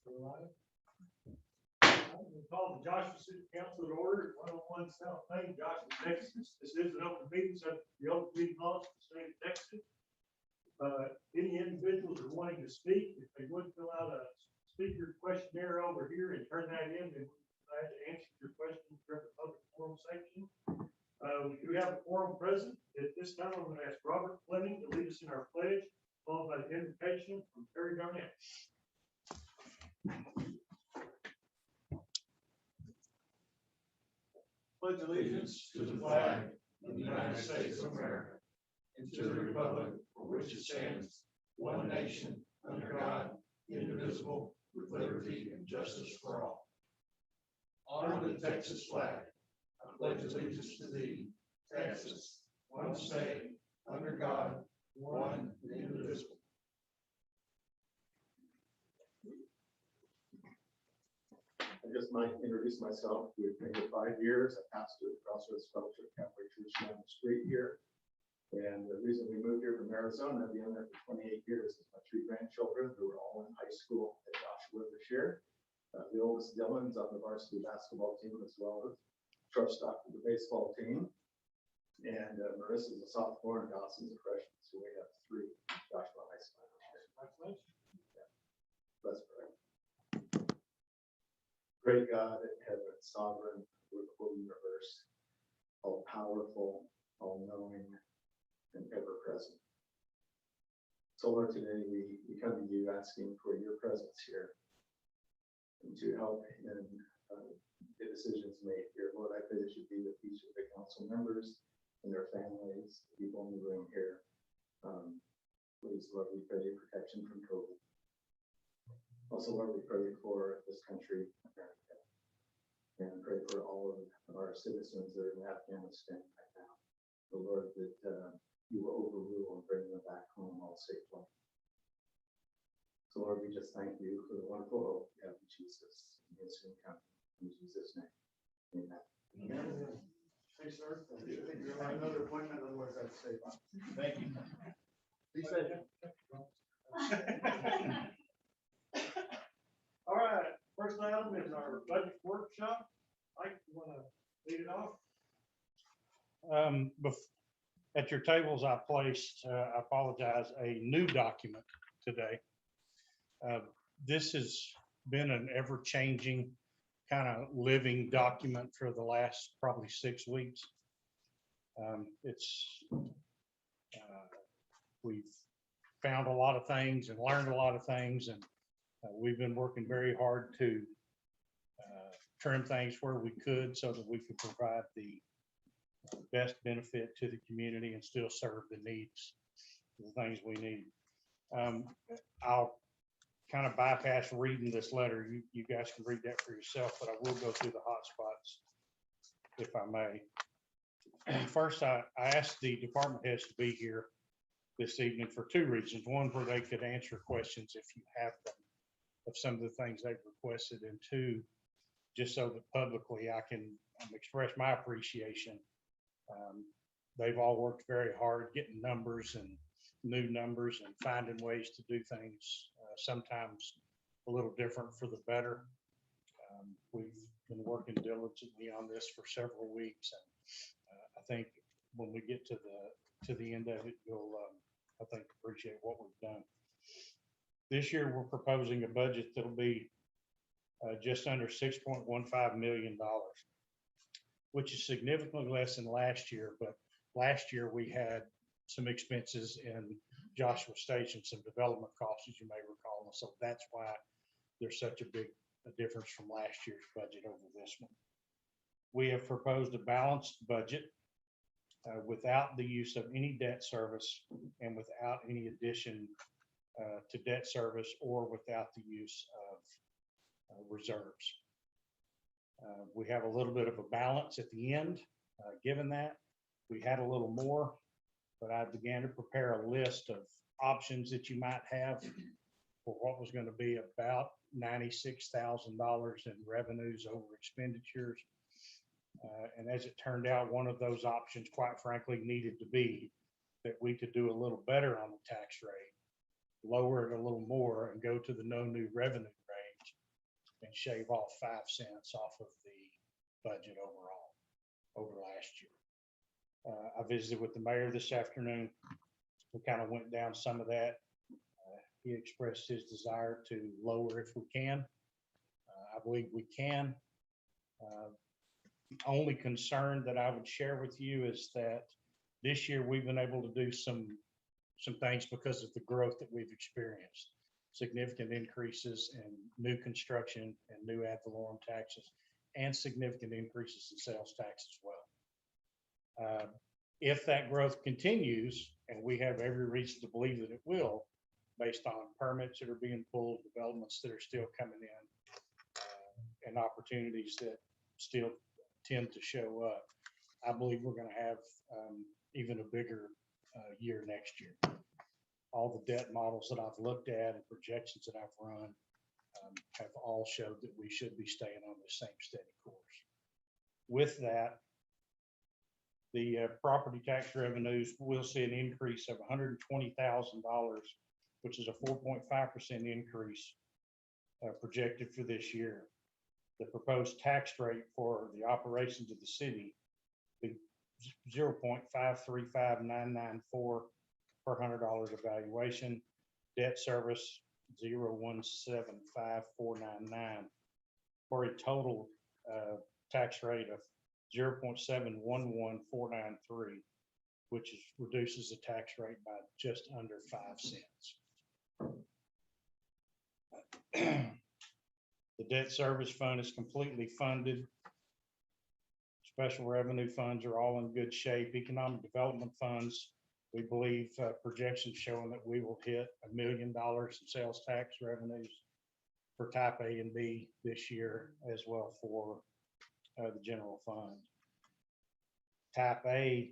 We call the Joshua City Council to order at 101 South Main, Joshua, Texas. This is an open meeting subject to the open meeting laws of the state of Texas. Any individuals are wanting to speak, if they would fill out a speaker questionnaire over here and turn that in, then we'll be glad to answer your questions during the public forum section. We do have a forum present. At this time, I'm going to ask Robert Fleming to lead us in our pledge, followed by the invocation from Terry Garnett. Pledge allegiance to the flag of the United States of America and to the republic for which it stands, one nation, under God, indivisible, with liberty and justice for all. Honor the Texas flag. I pledge allegiance to thee, Texas, one state, under God, one and indivisible. I just might introduce myself. We've been here 5 years. I pastored at Crossroads Fellowship Catholic Church down the street here. And the reason we moved here from Arizona, I've been there for 28 years, is my 3 grandchildren who are all in high school at Joshua this year. The oldest Dylan's on the varsity basketball team as well as shortstop for the baseball team. And Marissa's a sophomore and Dawson's a freshman. So we have 3 Joshua high school. Yeah. That's correct. Great God in heaven, sovereign over the whole universe, all powerful, all knowing, and ever present. So Lord, today we come to you asking for your presence here and to help in the decisions made here. Lord, I pray that you be with each of the council members and their families, the people in the room here. Please, Lord, we pray protection from COVID. Also, Lord, we pray for this country, America, and pray for all of our citizens that are in Afghanistan right now. The Lord, that you will overrule and bring them back home all safely. So, Lord, we just thank you for the wonderful hope we have in Jesus. In his soon coming. In Jesus' name. Amen. Amen. Hey, sir. I think you're on another appointment, otherwise I'd say bye. Thank you. Be safe. All right, first item is our budget workshop. Mike, you want to lead it off? At your tables, I placed, I apologize, a new document today. This has been an ever-changing kind of living document for the last probably 6 weeks. We've found a lot of things and learned a lot of things, and we've been working very hard to trim things where we could so that we could provide the best benefit to the community and still serve the needs, the things we need. I'll kind of bypass reading this letter. You guys can read that for yourself, but I will go through the hot spots if I may. First, I asked the department heads to be here this evening for 2 reasons. One, where they could answer questions if you have them of some of the things they've requested, and 2, just so that publicly I can express my appreciation. They've all worked very hard getting numbers and new numbers and finding ways to do things, sometimes a little different for the better. We've been working diligently on this for several weeks, and I think when we get to the end of it, you'll I think appreciate what we've done. This year, we're proposing a budget that'll be just under $6.15 million, which is significantly less than last year. But last year we had some expenses in Joshua Station, some development costs, as you may recall. And so that's why there's such a big difference from last year's budget over this one. We have proposed a balanced budget without the use of any debt service and without any addition to debt service or without the use of reserves. We have a little bit of a balance at the end. Given that, we had a little more, but I began to prepare a list of options that you might have for what was going to be about $96,000 in revenues over expenditures. And as it turned out, one of those options, quite frankly, needed to be that we could do a little better on the tax rate, lower it a little more, and go to the no new revenue range and shave off 5 cents off of the budget overall over last year. I visited with the mayor this afternoon. We kind of went down some of that. He expressed his desire to lower if we can. I believe we can. The only concern that I would share with you is that this year we've been able to do some things because of the growth that we've experienced. Significant increases in new construction and new ad valorem taxes, and significant increases in sales tax as well. If that growth continues, and we have every reason to believe that it will, based on permits that are being pulled, developments that are still coming in, and opportunities that still tend to show up, I believe we're going to have even a bigger year next year. All the debt models that I've looked at and projections that I've run have all showed that we should be staying on the same steady course. With that, the property tax revenues will see an increase of $120,000, which is a 4.5% increase projected for this year. The proposed tax rate for the operations of the city be 0.535994 per $100 evaluation. Debt service 0.175499 for a total tax rate of 0.711493, which reduces the tax rate by just under 5 cents. The debt service fund is completely funded. Special revenue funds are all in good shape. Economic development funds, we believe projections showing that we will hit $1 million in sales tax revenues for type A and B this year, as well for the general fund. Type A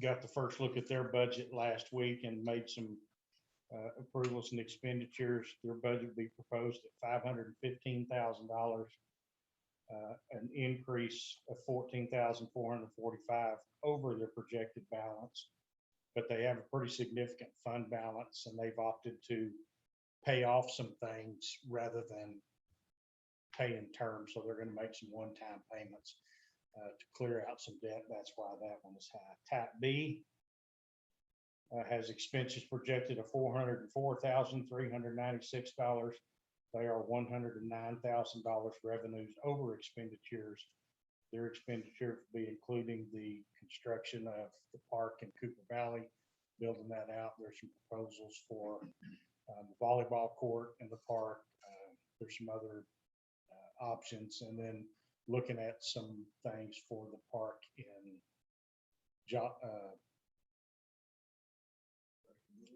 got the first look at their budget last week and made some approvals and expenditures. Their budget will be proposed at $515,000, an increase of $14,445 over their projected balance. But they have a pretty significant fund balance, and they've opted to pay off some things rather than pay in terms. So they're going to make some one-time payments to clear out some debt. That's why that one is high. Type B has expenses projected of $404,396. They are $109,000 revenues over expenditures. Their expenditure will be including the construction of the park in Cooper Valley, building that out. There's some proposals for the volleyball court in the park. There's some other options, and then looking at some things for the park in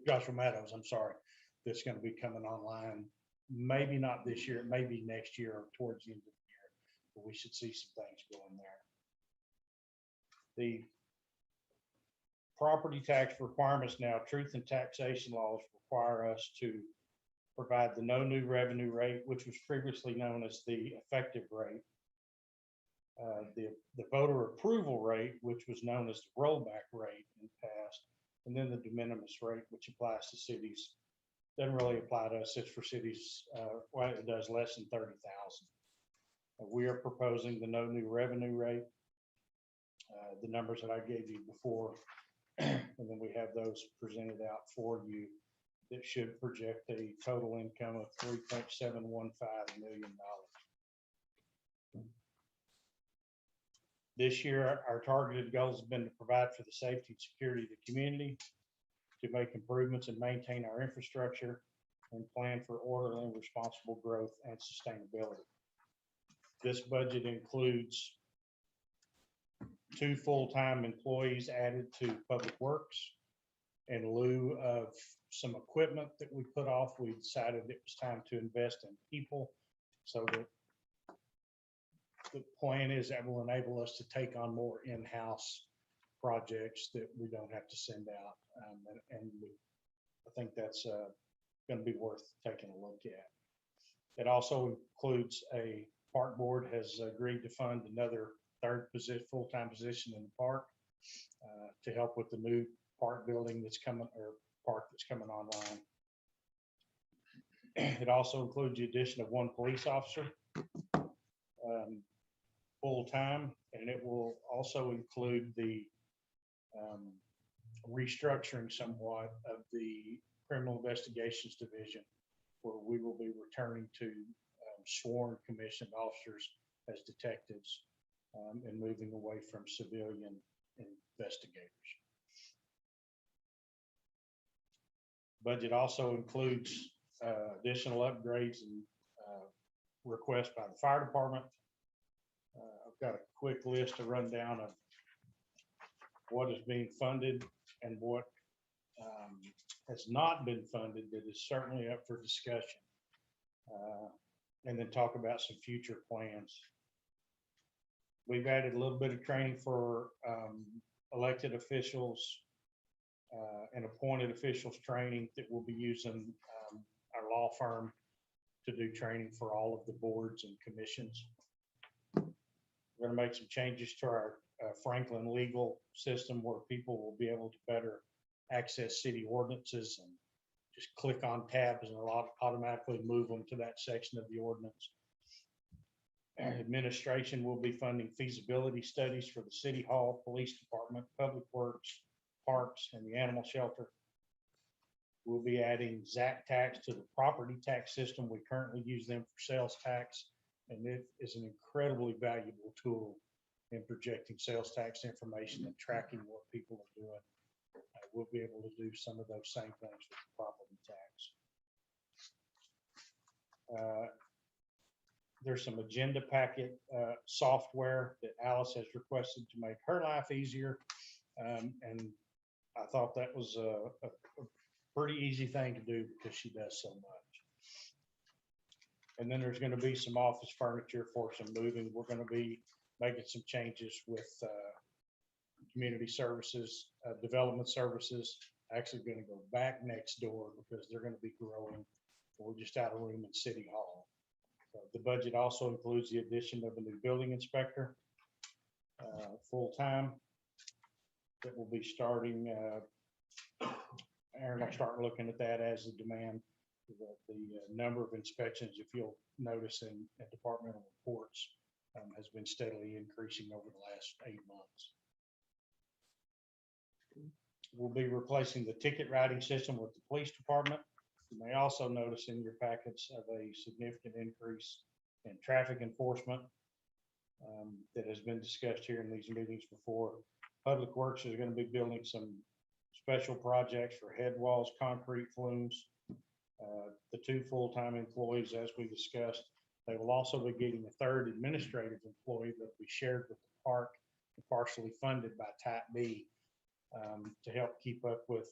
Joshua Meadows, I'm sorry, that's going to be coming online. Maybe not this year, maybe next year or towards the end of the year, but we should see some things going there. The property tax requirements now, truth and taxation laws require us to provide the no new revenue rate, which was previously known as the effective rate, the voter approval rate, which was known as the rollback rate in the past, and then the de minimis rate, which applies to cities. Doesn't really apply to us. It's for cities, well, it does less than 30,000. We are proposing the no new revenue rate, the numbers that I gave you before, and then we have those presented out for you that should project a total income of $3.715 million. This year, our targeted goals have been to provide for the safety and security of the community, to make improvements and maintain our infrastructure, and plan for orderly and responsible growth and sustainability. This budget includes 2 full-time employees added to Public Works. In lieu of some equipment that we put off, we decided it was time to invest in people, so that the plan is that will enable us to take on more in-house projects that we don't have to send out. And I think that's going to be worth taking a look at. It also includes a park board has agreed to fund another 3rd full-time position in the park to help with the new park building that's coming, or park that's coming online. It also includes the addition of one police officer, full-time, and it will also include the restructuring somewhat of the Criminal Investigations Division, where we will be returning to sworn commissioned officers as detectives and moving away from civilian investigators. Budget also includes additional upgrades and requests by the fire department. I've got a quick list to run down of what is being funded and what has not been funded that is certainly up for discussion. And then talk about some future plans. We've added a little bit of training for elected officials and appointed officials training that we'll be using our law firm to do training for all of the boards and commissions. We're going to make some changes to our Franklin legal system where people will be able to better access city ordinances and just click on tabs and it'll automatically move them to that section of the ordinance. Administration will be funding feasibility studies for the city hall, police department, public works, parks, and the animal shelter. We'll be adding ZAC tax to the property tax system. We currently use them for sales tax, and it is an incredibly valuable tool in projecting sales tax information and tracking what people are doing. We'll be able to do some of those same things with the property tax. There's some agenda packet software that Alice has requested to make her life easier. And I thought that was a pretty easy thing to do because she does so much. And then there's going to be some office furniture for some moving. We're going to be making some changes with community services, development services. Actually going to go back next door because they're going to be growing. We're just out of room in City Hall. The budget also includes the addition of a new building inspector, full-time, that will be starting. Aaron will start looking at that as the demand. The number of inspections, if you'll notice in departmental reports, has been steadily increasing over the last 8 months. We'll be replacing the ticket writing system with the police department. You may also notice in your packets of a significant increase in traffic enforcement that has been discussed here in these meetings before. Public Works is going to be building some special projects for head walls, concrete flumes. The 2 full-time employees, as we discussed, they will also be getting a 3rd administrative employee that will be shared with the park and partially funded by Type B to help keep up with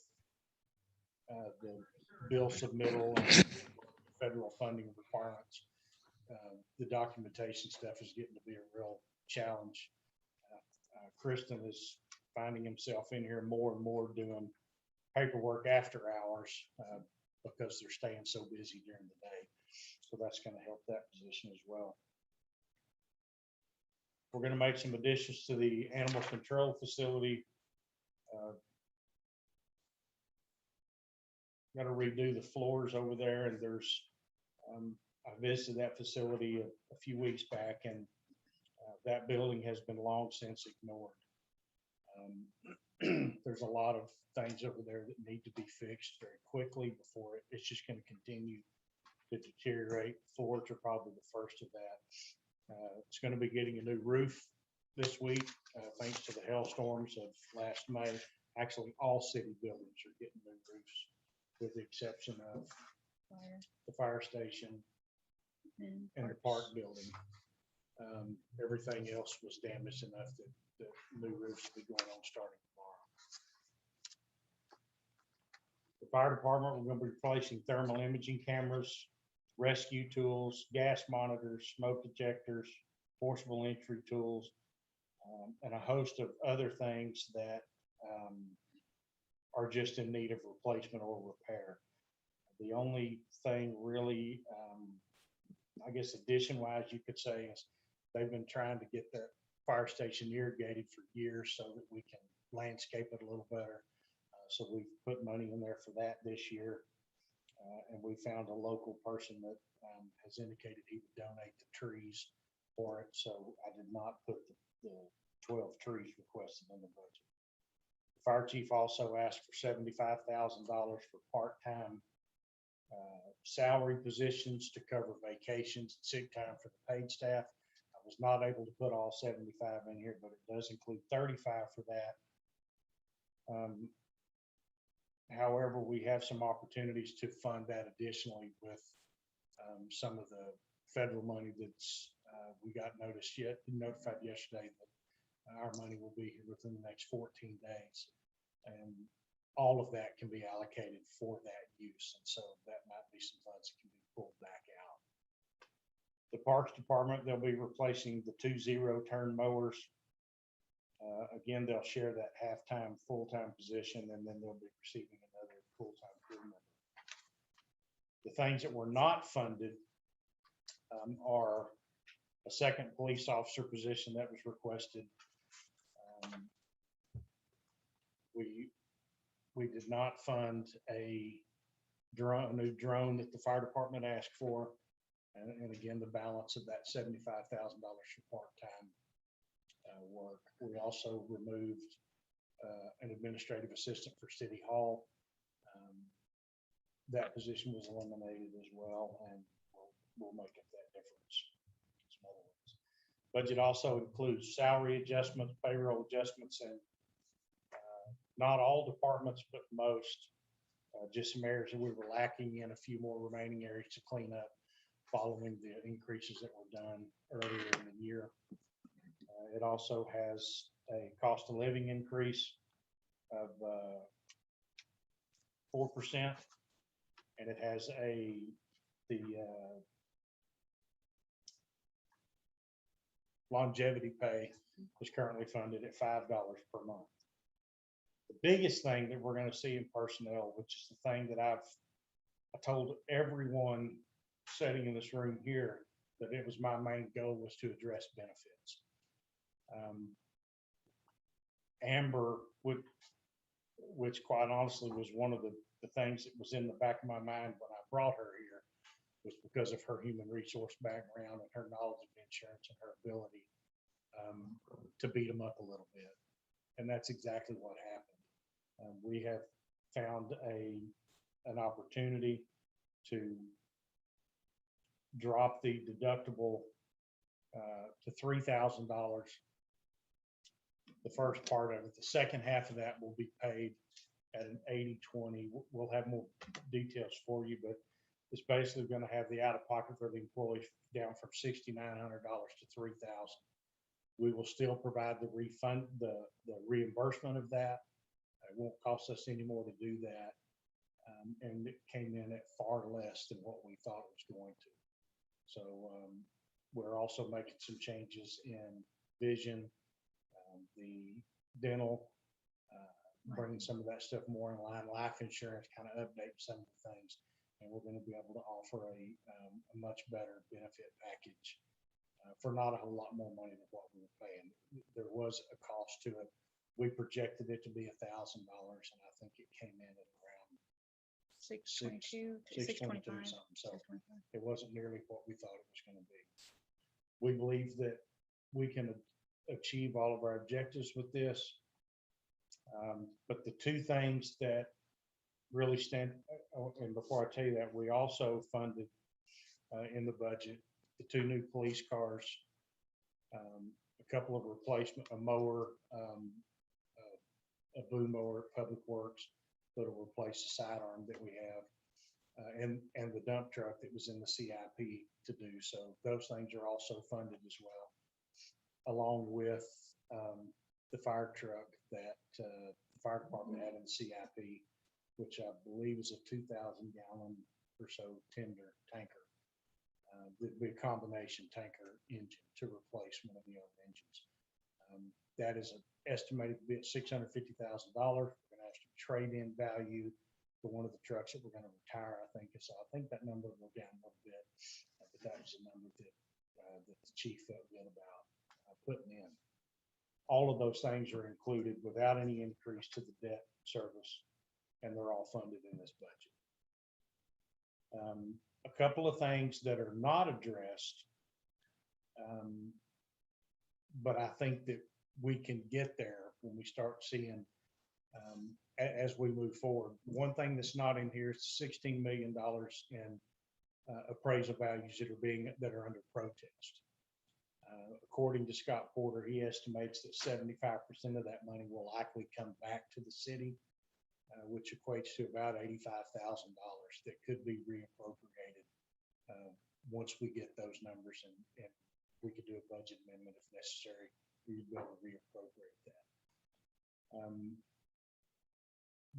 the bill submittal and federal funding requirements. The documentation stuff is getting to be a real challenge. Kristen is finding himself in here more and more doing paperwork after hours because they're staying so busy during the day. So that's going to help that position as well. We're going to make some additions to the animal control facility. Got to redo the floors over there, and there's I visited that facility a few weeks back, and that building has been long since ignored. There's a lot of things over there that need to be fixed very quickly before it's just going to continue to deteriorate. Floors are probably the first of that. It's going to be getting a new roof this week, thanks to the hailstorms of last May. Actually, all city buildings are getting new roofs, with the exception of the fire station and the park building. Everything else was damaged enough that the new roofs will be going on starting tomorrow. The fire department, we're going to be replacing thermal imaging cameras, rescue tools, gas monitors, smoke detectors, forcible entry tools, and a host of other things that are just in need of replacement or repair. The only thing really, I guess addition wise, you could say is they've been trying to get that fire station irrigated for years so that we can landscape it a little better. So we've put money in there for that this year. And we found a local person that has indicated he would donate the trees for it. So I did not put the 12 trees requested in the budget. The fire chief also asked for $75,000 for part-time salary positions to cover vacations and sick time for the paid staff. I was not able to put all 75 in here, but it does include 35 for that. However, we have some opportunities to fund that additionally with some of the federal money that's we got notified yesterday that our money will be here within the next 14 days. And all of that can be allocated for that use. And so that might be some funds that can be pulled back out. The Parks Department, they'll be replacing the 2 zero-turn mowers. Again, they'll share that half-time, full-time position, and then they'll be receiving another full-time crew member. The things that were not funded are a second police officer position that was requested. We did not fund a new drone that the fire department asked for. And again, the balance of that $75,000 for part-time work. We also removed an administrative assistant for City Hall. That position was eliminated as well, and we'll make up that difference. Some other ones. Budget also includes salary adjustments, payroll adjustments, and not all departments, but most. Just some areas that we were lacking in, a few more remaining areas to clean up following the increases that were done earlier in the year. It also has a cost of living increase of 4%, and it has the longevity pay is currently funded at $5 per month. The biggest thing that we're going to see in personnel, which is the thing that I told everyone sitting in this room here that it was my main goal, was to address benefits. Amber, which quite honestly was one of the things that was in the back of my mind when I brought her here, was because of her human resource background and her knowledge of insurance and her ability to beat them up a little bit. And that's exactly what happened. We have found an opportunity to drop the deductible to $3,000. The first part of it. The second half of that will be paid at an 80-20. We'll have more details for you, but it's basically going to have the out-of-pocket for the employees down from $6,900 to $3,000. We will still provide the refund, the reimbursement of that. It won't cost us any more to do that. And it came in at far less than what we thought it was going to. So we're also making some changes in vision, the dental, bringing some of that stuff more in line, life insurance, kind of update some of the things. And we're going to be able to offer a much better benefit package for not a whole lot more money than what we were paying. There was a cost to it. We projected it to be $1,000, and I think it came in at around 622, 622 625. something. So it wasn't nearly what we thought it was going to be. We believe that we can achieve all of our objectives with this. But the two things that really stand, and before I tell you that, we also funded in the budget the 2 new police cars, a couple of replacement, a mower, a boom mower at Public Works that'll replace the sidearm that we have, and the dump truck that was in the CIP to do. So those things are also funded as well, along with the fire truck that the fire department had in the CIP, which I believe is a 2,000-gallon or so tender tanker. It'd be a combination tanker engine to replace one of the other engines. That is estimated to be at $650,000. We're going to have some trade-in value for one of the trucks that we're going to retire. I think that number will go down a little bit, but that was a number that the chief felt good about putting in. All of those things are included without any increase to the debt service, and they're all funded in this budget. A couple of things that are not addressed. But I think that we can get there when we start seeing, as we move forward. One thing that's not in here is $16 million in appraisal values that are under protest. According to Scott Porter, he estimates that 75% of that money will likely come back to the city, which equates to about $85,000 that could be reappropriated once we get those numbers, and we could do a budget amendment if necessary. We would be able to reappropriate that.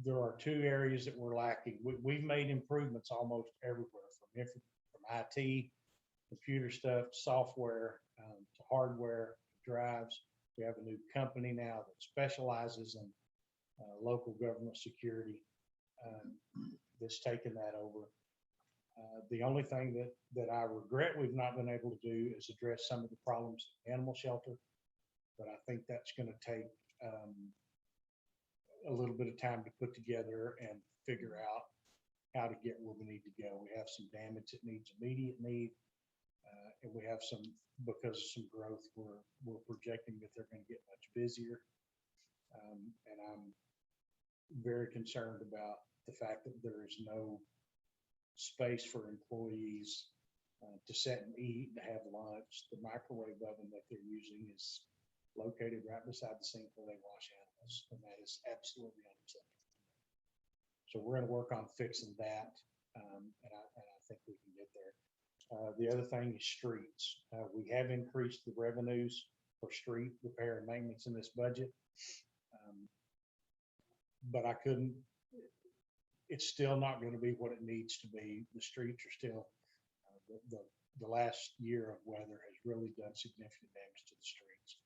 There are two areas that we're lacking. We've made improvements almost everywhere, from IT, computer stuff, software, to hardware, drives. We have a new company now that specializes in local government security that's taken that over. The only thing that I regret we've not been able to do is address some of the problems in the animal shelter, but I think that's going to take a little bit of time to put together and figure out how to get where we need to go. We have some damage that needs immediate need, and we have some, because of some growth, we're projecting that they're going to get much busier. And I'm very concerned about the fact that there is no space for employees to sit and eat, to have lunch. The microwave oven that they're using is located right beside the sink where they wash animals, and that is absolutely unacceptable. So we're going to work on fixing that, and I think we can get there. The other thing is streets. We have increased the revenues for street repair and maintenance in this budget, but it's still not going to be what it needs to be. The streets are still, the last year of weather has really done significant damage to the streets.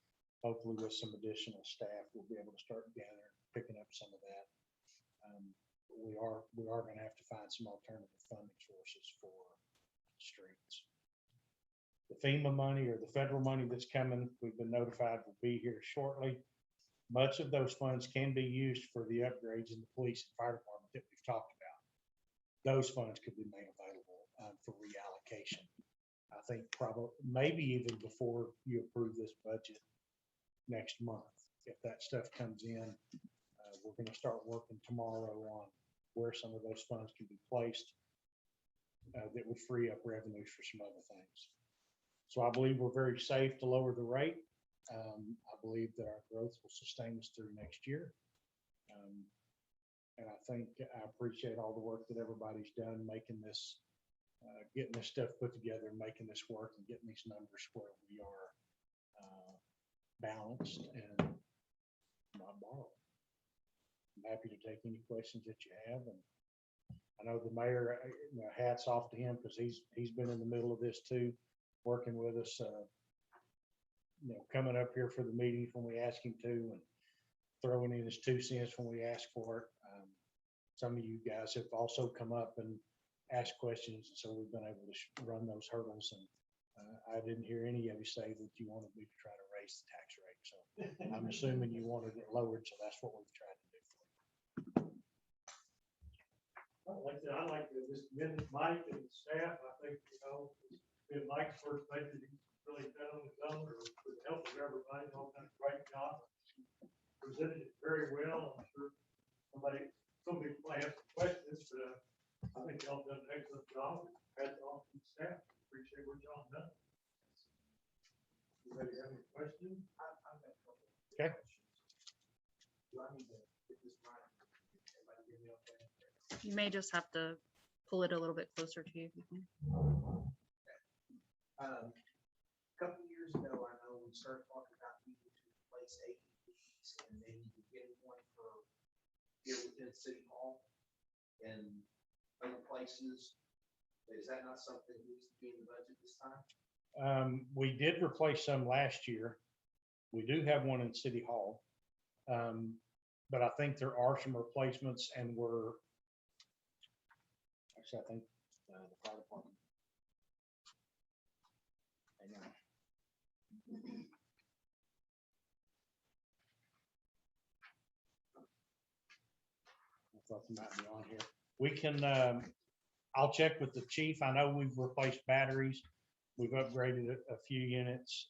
Hopefully with some additional staff, we'll be able to start picking up some of that. We are going to have to find some alternative funding sources for streets. The FEMA money, or the federal money that's coming, we've been notified will be here shortly. Much of those funds can be used for the upgrades in the police and fire department that we've talked about. Those funds could be made available for reallocation. I think probably, maybe even before you approve this budget next month. If that stuff comes in, we're going to start working tomorrow on where some of those funds can be placed that would free up revenues for some other things. So I believe we're very safe to lower the rate. I believe that our growth will sustain us through next year. And I think I appreciate all the work that everybody's done, making this, getting this stuff put together, making this work, and getting these numbers where we are balanced and not borrowed. I'm happy to take any questions that you have, and I know the mayor, hats off to him, because he's been in the middle of this too, working with us, coming up here for the meetings when we ask him to, and throwing in his 2 cents when we ask for it. Some of you guys have also come up and asked questions, and so we've been able to run those hurdles. And I didn't hear any of you say that you wanted me to try to raise the tax rate. So I'm assuming you wanted it lowered, so that's what we've tried to do for you. I like to just commend Mike and the staff. I think, in Mike's first budget, he's really done on his own, or with the help of everybody, all done a great job. Presented it very well. I'm sure some people might have some questions, but I think y'all done an excellent job. Hats off to the staff. Appreciate what y'all done. Anybody have any questions? I've got a couple of Okay. questions. Do I need to get this mic? Everybody hear me okay? You may just have to pull it a little bit closer to you. A couple of years ago, I know we started talking about needing to replace AEDs, and maybe getting one for here within City Hall and other places. Is that not something that needs to be in the budget this time? We did replace some last year. We do have one in City Hall. But I think there are some replacements, and I think the fire department. Hang on. I thought they might be on here. We can, I'll check with the chief. I know we've replaced batteries. We've upgraded a few units.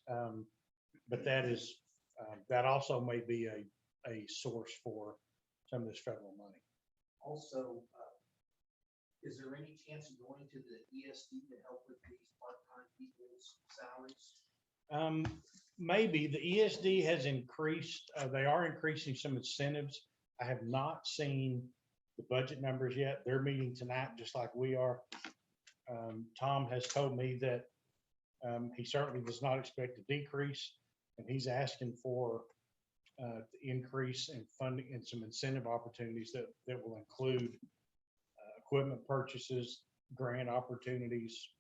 But that is, that also may be a source for some of this federal money. Also, is there any chance of going to the ESD to help with these part-time people's salaries? Maybe the ESD has increased, they are increasing some incentives. I have not seen the budget numbers yet. They're meeting tonight, just like we are. Tom has told me that he certainly does not expect a decrease, and he's asking for increase in funding and some incentive opportunities that will include equipment purchases, grant opportunities,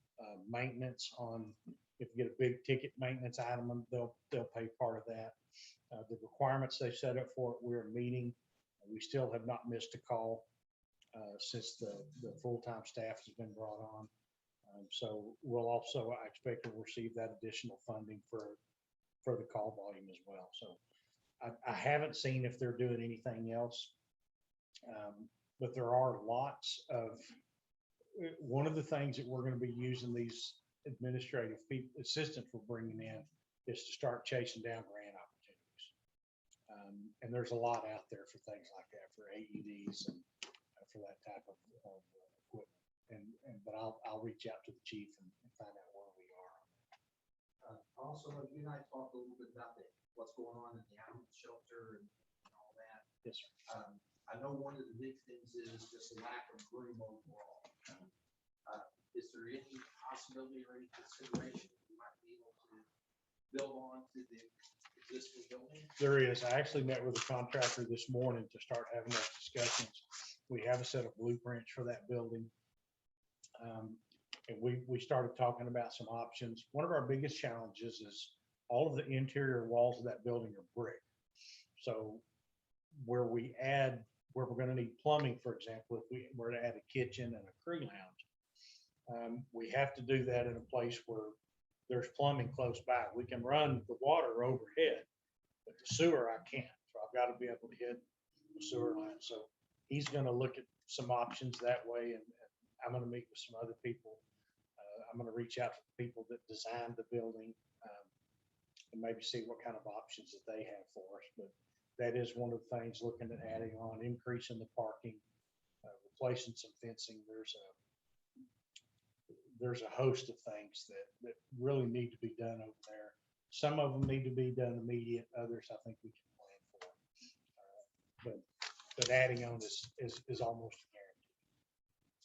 maintenance on, if you get a big ticket maintenance item, they'll pay part of that. The requirements they set up for it, we're meeting. We still have not missed a call since the full-time staff has been brought on. So we'll also, I expect to receive that additional funding for the call volume as well. So I haven't seen if they're doing anything else, but there are lots of, one of the things that we're going to be using these administrative assistants we're bringing in is to start chasing down grant opportunities. And there's a lot out there for things like that, for AEDs and for that type of equipment. But I'll reach out to the chief and find out where we are. Also, you and I talked a little bit about what's going on in the animal shelter and all that. Yes, sir. I know one of the big things is just a lack of room overall. Is there any possibility or any consideration we might be able to build on to the existing building? There is. I actually met with a contractor this morning to start having those discussions. We have a set of blueprints for that building. And we started talking about some options. One of our biggest challenges is all of the interior walls of that building are brick. So where we're going to need plumbing, for example, if we were to add a kitchen and a crew lounge, we have to do that in a place where there's plumbing close by. We can run the water overhead, but the sewer I can't. So I've got to be able to hit the sewer line. So he's going to look at some options that way, and I'm going to meet with some other people. I'm going to reach out to the people that designed the building and maybe see what kind of options that they have for us. But that is one of the things, looking at adding on, increasing the parking, replacing some fencing. There's a host of things that really need to be done over there. Some of them need to be done immediate. Others I think we can plan for. But adding on is almost a guarantee.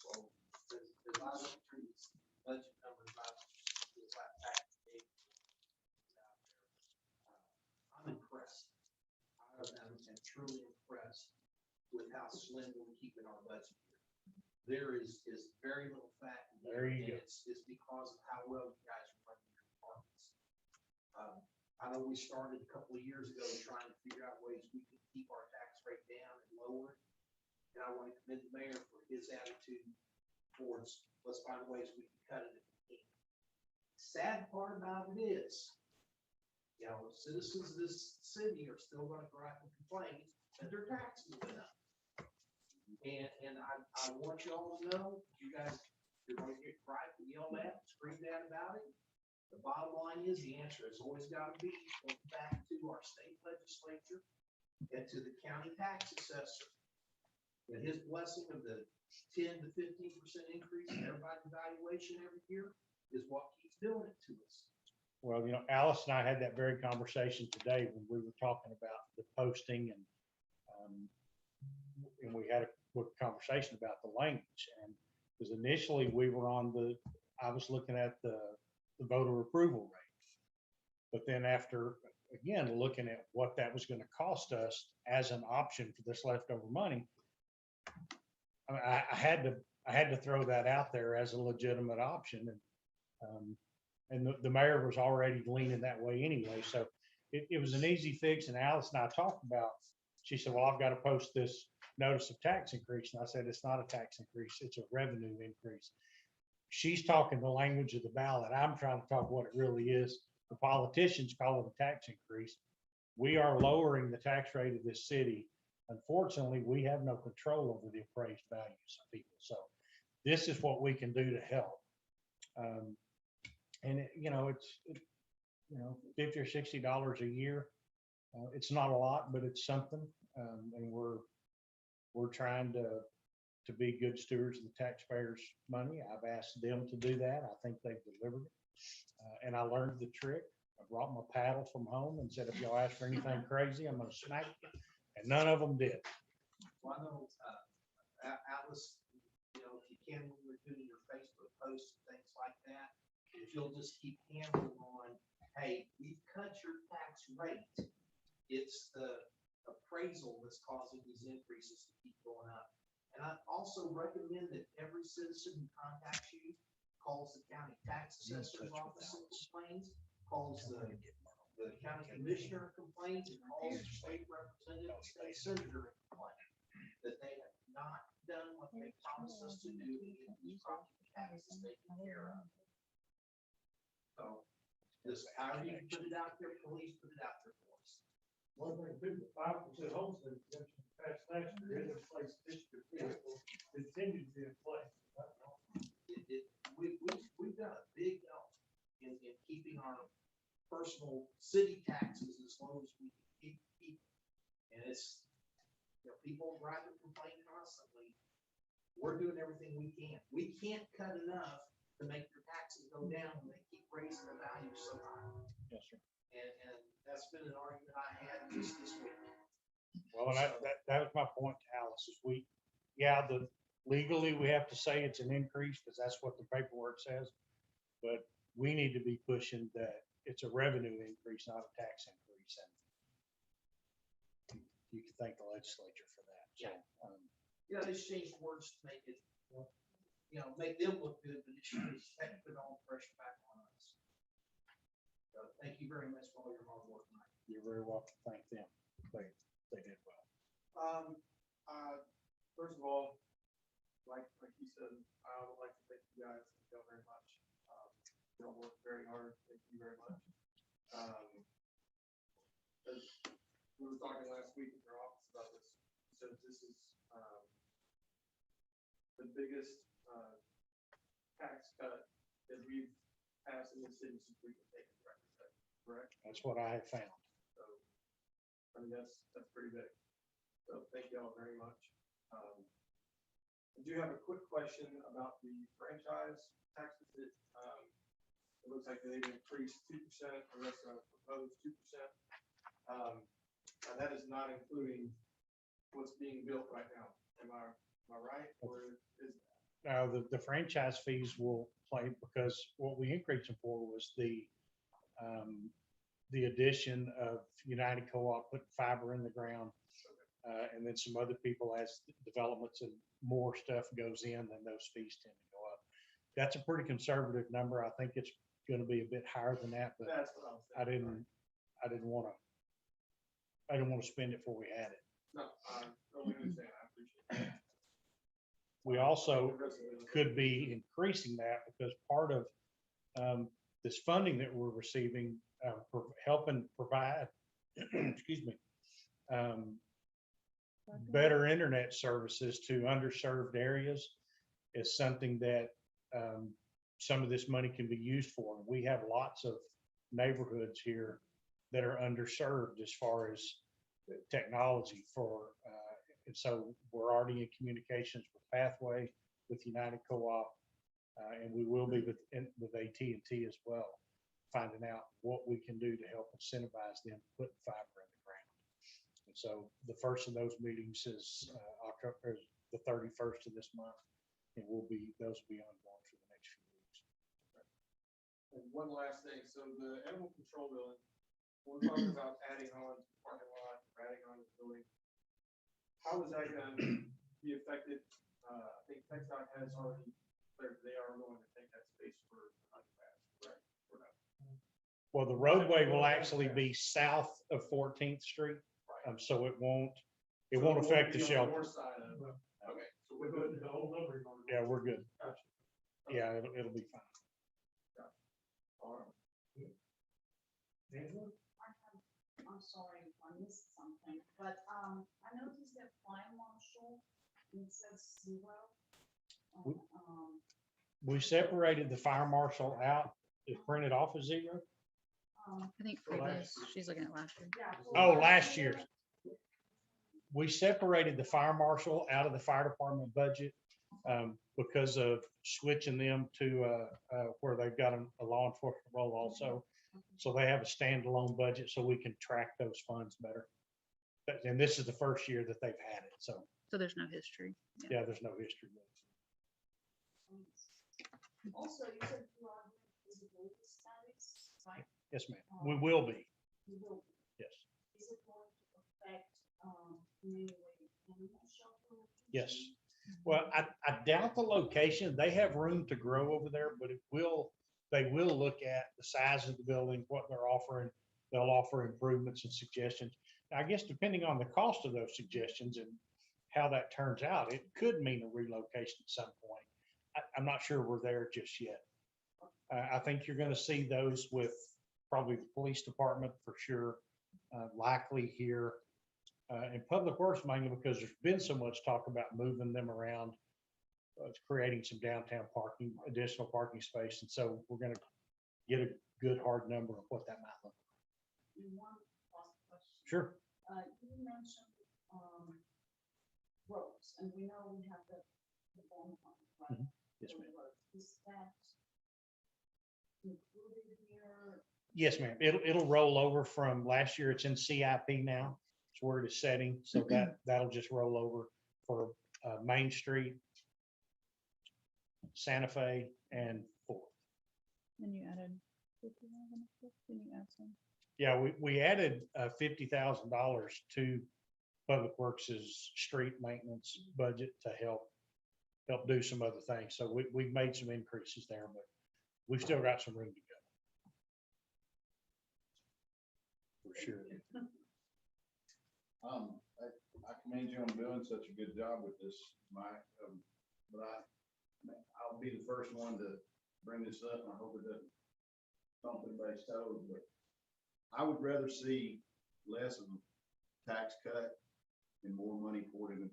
So as I look through these budget numbers, I'm impressed. I'm truly impressed with how slim we're keeping our budget here. There is very little fat in here, There you and go. it's because of how well you guys are running your departments. I know we started a couple of years ago trying to figure out ways we could keep our tax rate down and lower it. And I want to commend the mayor for his attitude towards, let's find ways we can cut it if we can. Sad part about it is, citizens of this city are still going to gripe and complain that their taxes went up. And I want y'all to know, you guys, you're going to get griped and yelled at, screamed at about it. The bottom line is, the answer has always got to be going back to our state legislature and to the county tax assessor. And his blessing of the 10 to 15% increase in everybody's valuation every year is what keeps doing it to us. Well, Alice and I had that very conversation today when we were talking about the posting, and we had a quick conversation about the language. And because initially I was looking at the voter approval rate, but then after again looking at what that was going to cost us as an option for this leftover money, I had to throw that out there as a legitimate option, and the mayor was already leaning that way anyway. So it was an easy fix. And Alice and I talked about, she said, well, I've got to post this notice of tax increase. And I said, it's not a tax increase, it's a revenue increase. She's talking the language of the ballot. I'm trying to talk what it really is. The politicians call it a tax increase. We are lowering the tax rate of this city. Unfortunately, we have no control over the appraised values of people. So this is what we can do to help. And it's $50 or $60 a year. It's not a lot, but it's something. And we're trying to be good stewards of the taxpayers' money. I've asked them to do that. I think they've delivered it. And I learned the trick. I brought my paddle from home and said, if y'all ask for anything crazy, I'm gonna smack you. And none of them did. Well, I know, Alice, if you can, when you're doing your Facebook posts and things like that, if you'll just keep hammering on, hey, we've cut your tax rate. It's the appraisal that's causing these increases to keep going up. And I also recommend that every citizen who contacts you calls the county tax assessor's office and complains, calls the county commissioner and complains, and calls the state representative, state senator and complains that they have not done what they promised us to do to get these property taxes taken care of. So, just however you put it out there, please put it out there for us. One thing too, the 5% homestead exemption passed last year, is in place this year, will continue to be in place. We've done a big help in keeping our personal city taxes as low as we can keep. And it's, people write and complain constantly. We're doing everything we can. We can't cut enough to make your taxes go down when they keep raising the value so high. Yes, sir. And that's been an argument I had just this week. Well, and that was my point to Alice, is legally we have to say it's an increase because that's what the paperwork says. But we need to be pushing that it's a revenue increase, not a tax increase. And you can thank the legislature for that. So, They changed words to make it, make them look good, but it should put all the pressure back on us. So thank you very much for all your hard work, Mike. you're very welcome. Thank them. They did well. First of all, like you said, I would like to thank you guys. Thank you all very much. You all work very hard. Thank you very much. As we were talking last week in your office about this, so this is the biggest tax cut that we've passed in the city since we've been taking record session, correct? That's what I have found. So, I mean, that's pretty big. So thank you all very much. I do have a quick question about the franchise taxes that, it looks like they've increased 2%, the rest are proposed 2%. And that is not including what's being built right now. Am I right? Or is Now, the franchise fees will play because what we increased them for was the addition of United Co-op putting fiber in the ground. And then some other people, as developments and more stuff goes in, then those fees tend to go up. That's a pretty conservative number. I think it's going to be a bit higher than that, but that's what I'm saying? I didn't want to spend it before we had it. No, I totally understand. I appreciate it. We also could be increasing that because part of this funding that we're receiving, helping provide, excuse me, better internet services to underserved areas is something that some of this money can be used for. We have lots of neighborhoods here that are underserved as far as technology and so we're already in communications with Pathway, with United Co-op, and we will be with AT&T as well, finding out what we can do to help incentivize them to put fiber in the ground. And so the first of those meetings is October, the 31st of this month, and those will be ongoing for the next few weeks. And one last thing, so the animal control building, we're talking about adding on to the parking lot, or adding on to the building. How is that going to be affected? I think TxDOT has already declared they are going to take that space for underpass, correct? Or not? Well, the roadway will actually be south of 14th Street, so it won't affect the be on shelter. north side of it. Okay, so we're Put good. the whole number on. Yeah, we're good. Gotcha. Yeah, it'll be fine. All right. Angela? I'm sorry if I missed something, but I noticed that fire marshal, it says zero. We separated the fire marshal out, it printed off as zero. I think previous, she's looking at last year. Oh, last year. We separated the fire marshal out of the fire department budget because of switching them to where they've got a law enforcement role also. So they have a standalone budget so we can track those funds better. And this is the first year that they've had it. So So there's no history. yeah, there's no history. Also, you said you are doing feasibility studies, right? Yes, ma'am. We will be. You will. Yes. Is it going to affect, mainly animal shelter? Yes. Well, I doubt the location. They have room to grow over there, but they will look at the size of the building, what they're offering. They'll offer improvements and suggestions. I guess depending on the cost of those suggestions and how that turns out, it could mean a relocation at some point. I'm not sure we're there just yet. I think you're going to see those with probably the police department for sure, likely here. And Public Works mainly because there's been so much talk about moving them around, creating some downtown parking, additional parking space. And so we're going to get a good hard number of what that might look like. And one last question. Sure. You mentioned, roads, and we know we have the bond fund, right? Mhm. Yes, For ma'am. roads. Is that included here? Yes, ma'am. It'll roll over from last year. It's in CIP now. It's where it is setting. So that'll just roll over for Main Street, Santa Fe, and Fourth. And you added 50,000. Didn't you add some? Yeah, we added $50,000 to Public Works's street maintenance budget to help do some other things. So we've made some increases there, but we've still got some room to go. For sure. I commend you on doing such a good job with this, Mike. But I'll be the first one to bring this up, and I hope it doesn't bump anybody's toes, but I would rather see less of a tax cut and more money poured into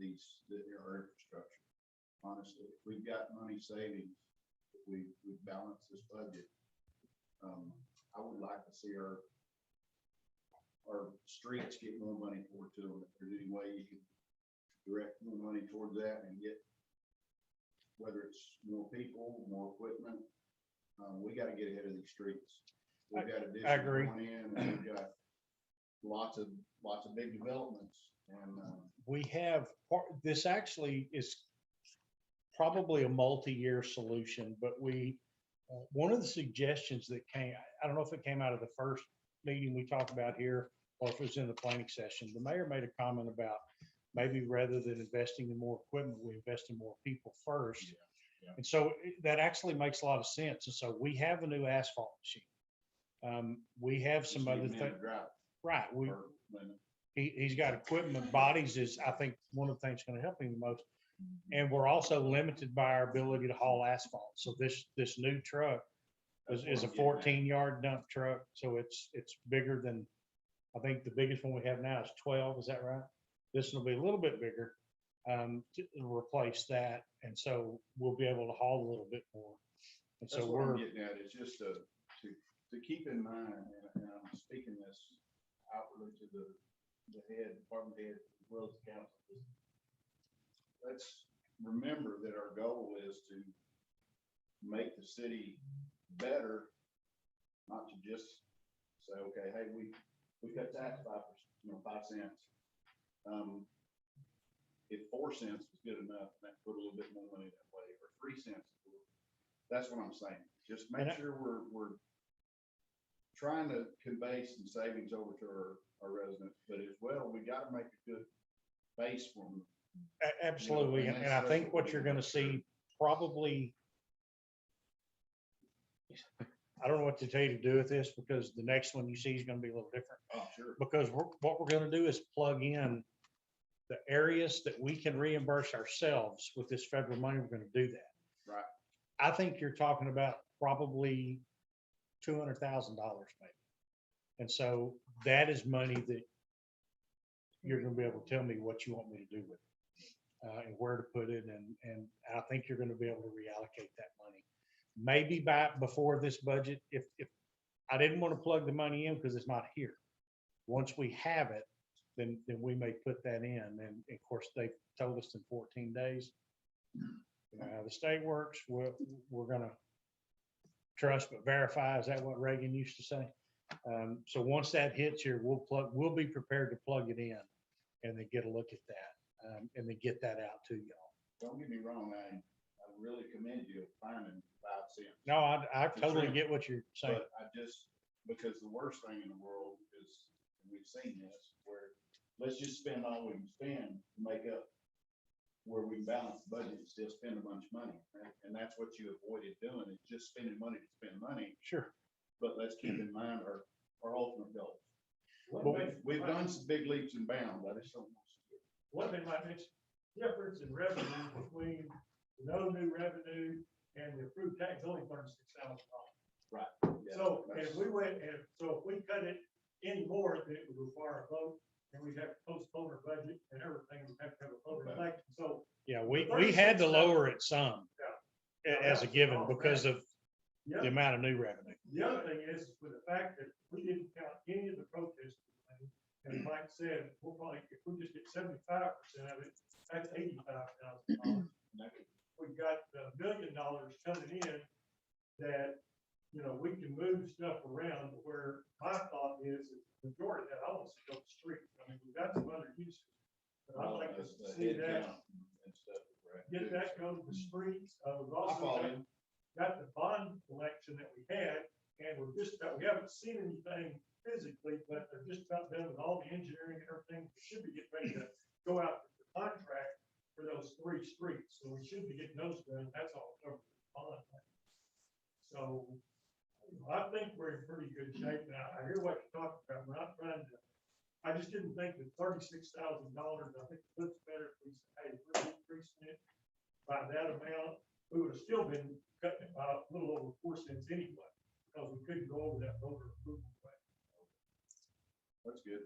our infrastructure. Honestly, if we've got money savings, if we balance this budget, I would like to see our streets get more money poured to them. If there's any way you can direct more money towards that and get, whether it's more people, more equipment, we got to get ahead of these streets. We've got I additions agree. going in, and we've got lots of big developments, and We have, this actually is probably a multi-year solution, but one of the suggestions that came, I don't know if it came out of the first meeting we talked about here, or if it was in the planning session, the mayor made a comment about maybe rather than investing in more equipment, we invest in more people first. Yeah. And so that actually makes a lot of sense. And so we have a new asphalt machine. We have some other things. Right. He's got equipment. Bodies is, I think, one of the things going to help him the most. And we're also limited by our ability to haul asphalt. So this new truck is a 14-yard dump truck. So it's bigger than, I think the biggest one we have now is 12. Is that right? This will be a little bit bigger to replace that. And so we'll be able to haul a little bit more. And That's so what I'm getting at, is just to keep in mind, and I'm speaking this outwardly to the department head, as well as the council. Let's remember that our goal is to make the city better, not to just say, okay, hey, we cut tax 5 cents. If 4 cents was good enough, that put a little bit more money that way, or 3 cents. That's what I'm saying. Just make sure we're trying to convey some savings over to our residents, but as well, we got to make a good base for them. Absolutely. You know, And I think what you're going to see probably, I don't know what to tell you to do with this, because the next one you see is going to be a little different. Oh, sure. Because what we're going to do is plug in the areas that we can reimburse ourselves with this federal money. We're going to do that. Right. I think you're talking about probably $200,000 maybe. And so that is money that you're going to be able to tell me what you want me to do with it. and where to put it, and I think you're gonna be able to reallocate that money. Maybe before this budget, if I didn't want to plug the money in because it's not here. Once we have it, then we may put that in, and of course, they told us in 14 days. You know how the state works, we're gonna trust but verify, is that what Reagan used to say? So once that hits here, we'll be prepared to plug it in and then get a look at that, and then get that out to y'all. Don't get me wrong, I really commend you for finding 5 cents. No, I totally get what you're saying. But I just, because the worst thing in the world is, and we've seen this, where let's just spend all we can spend to make up where we balance the budget and still spend a bunch of money. Right? And that's what you avoided doing, is just spending money to spend money. Sure. But let's keep in mind our ultimate goals. One thing- We've done some big leaps and bounds. I just don't want to. One thing might mention, difference in revenue between no new revenue and the approved tax is only $36,000. Right. Yeah, So that's- if we cut it any more, then it would require a vote, and we'd have to postpone our budget and everything, we'd have to have a vote Okay. election, so. Yeah, we had to lower it some Yeah. as a given because of The the other, amount of new revenue. the other thing is with the fact that we didn't count any of the protest money, and Mike said, we'll probably, if we just get 75% of it, that's $85,000. We've got $1 million coming in that, you know, we can move stuff around, where my thought is the majority of that, I want to see go to the street. I mean, we've got some other uses. But I'd like to The see head that, count and stuff, right? get that go to the streets. We've I follow also you. got the bond collection that we had, and we haven't seen anything physically, but they're just about done with all the engineering and everything. We should be getting ready to go out to the contract for those 3 streets, so we should be getting those done. That's all covered with bond. So I think we're in pretty good shape. Now, I hear what you're talking about. We're not trying to, I just didn't think that $36,000, I think it looks better if we say, hey, we're increasing it by that amount. We would have still been cutting it by a little over 4 cents anyway, because we couldn't go over that voter approval rate. That's good.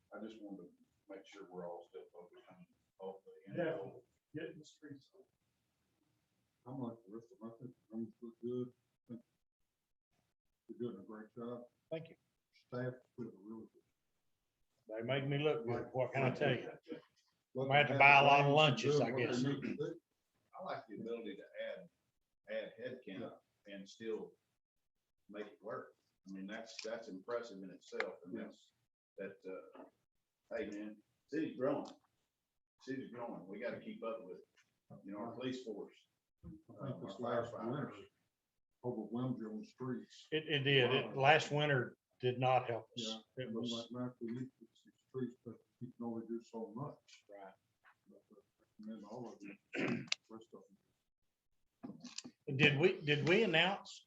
I just wanted to make sure we're all still focused on hopefully. Yeah, getting the streets. I'm like the rest of them. I think things look good. I think you're doing a great job. Thank you. Staff did a really good. They make me look good. What can I tell you? Look, Might have to they buy a lot of range lunches, doing I what they guess. need to do. I like the ability to add head count and still make it work. I mean, that's impressive in itself, and hey, man, city's growing. City's growing. We gotta keep up with, our police force. I think this last winter overwhelmed you on the streets. It did. Last winter did not help us. Yeah. It was, Like, man, we need to fix these streets, but you can only do so much. right. But, and then all of you, rest of them. Did we announce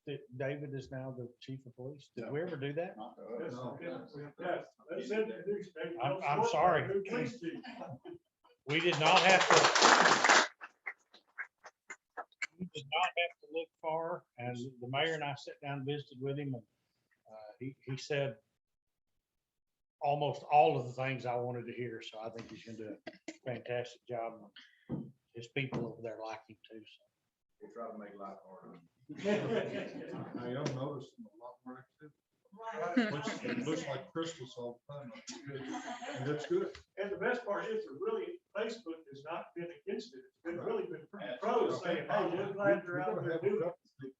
that David is now the chief of police? Did we ever do that? Not to Yes, us. No. yes, they said to do, Steve. I'm sorry. New police chief. We did not have to. We did not have to look far, and the mayor and I sat down and visited with him, and he said almost all of the things I wanted to hear, so I think he's gonna do a fantastic job. His people over there like him too, so. We'll try to make life harder. I am noticing a lot more activity. It looks like Christmas all the time. And that's good. And the best part is, Facebook has not been against it. It's been really been pretty pro saying, hey, we're glad you're out there doing it.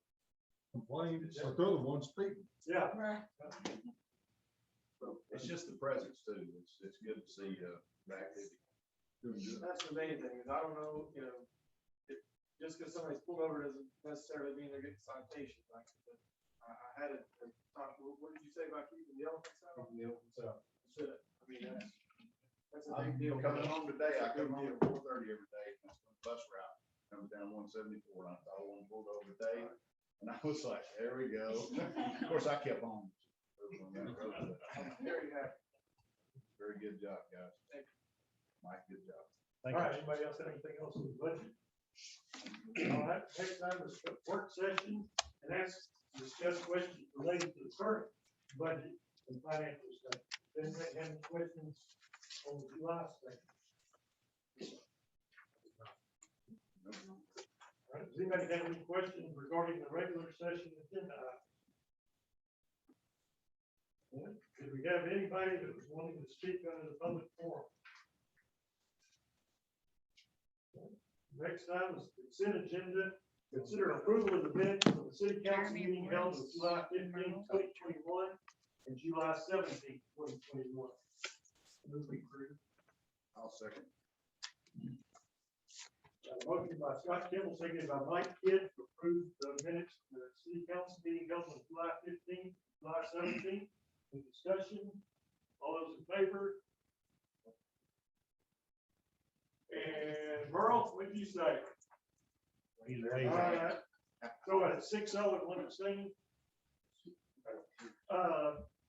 Complain, but they're the ones speaking. Yeah. It's just the presence too. It's good to see the activity. Doing good. That's the main thing, is I don't know, just because somebody's pulled over doesn't necessarily mean they're getting citations. Like, I had a talk, what did you say about keeping the elephants out? Keeping the elephants out. Should, I mean, that's a big deal. Coming home today, I come home at 4:30 every day, and that's the bus route, comes down 174, and I saw one pulled over today, and I was like, there we go. Of course, I kept on. Very happy. Very good job, guys. Thank you. Mike, good job. Thank All you. right, anybody else have anything else in the budget? All right, next time is the work session, and that's discuss questions related to the current budget and financial stuff. Then they have any questions on the July statement. Did we have anybody that was wanting to speak under the public forum? Next item is consent agenda. Consider approval of the minutes of the city council meeting held on July 15, 2021, and July 17, 2021. Move we approve. I'll second. Got a motion by Scott Kimball, seconded by Mike Kidd, to approve the minutes of the city council meeting held on July 15, July 17. Any discussion? All those in favor? And Merle, what did you say? He's All way back. right. So at 6-0 and 1 abstaining.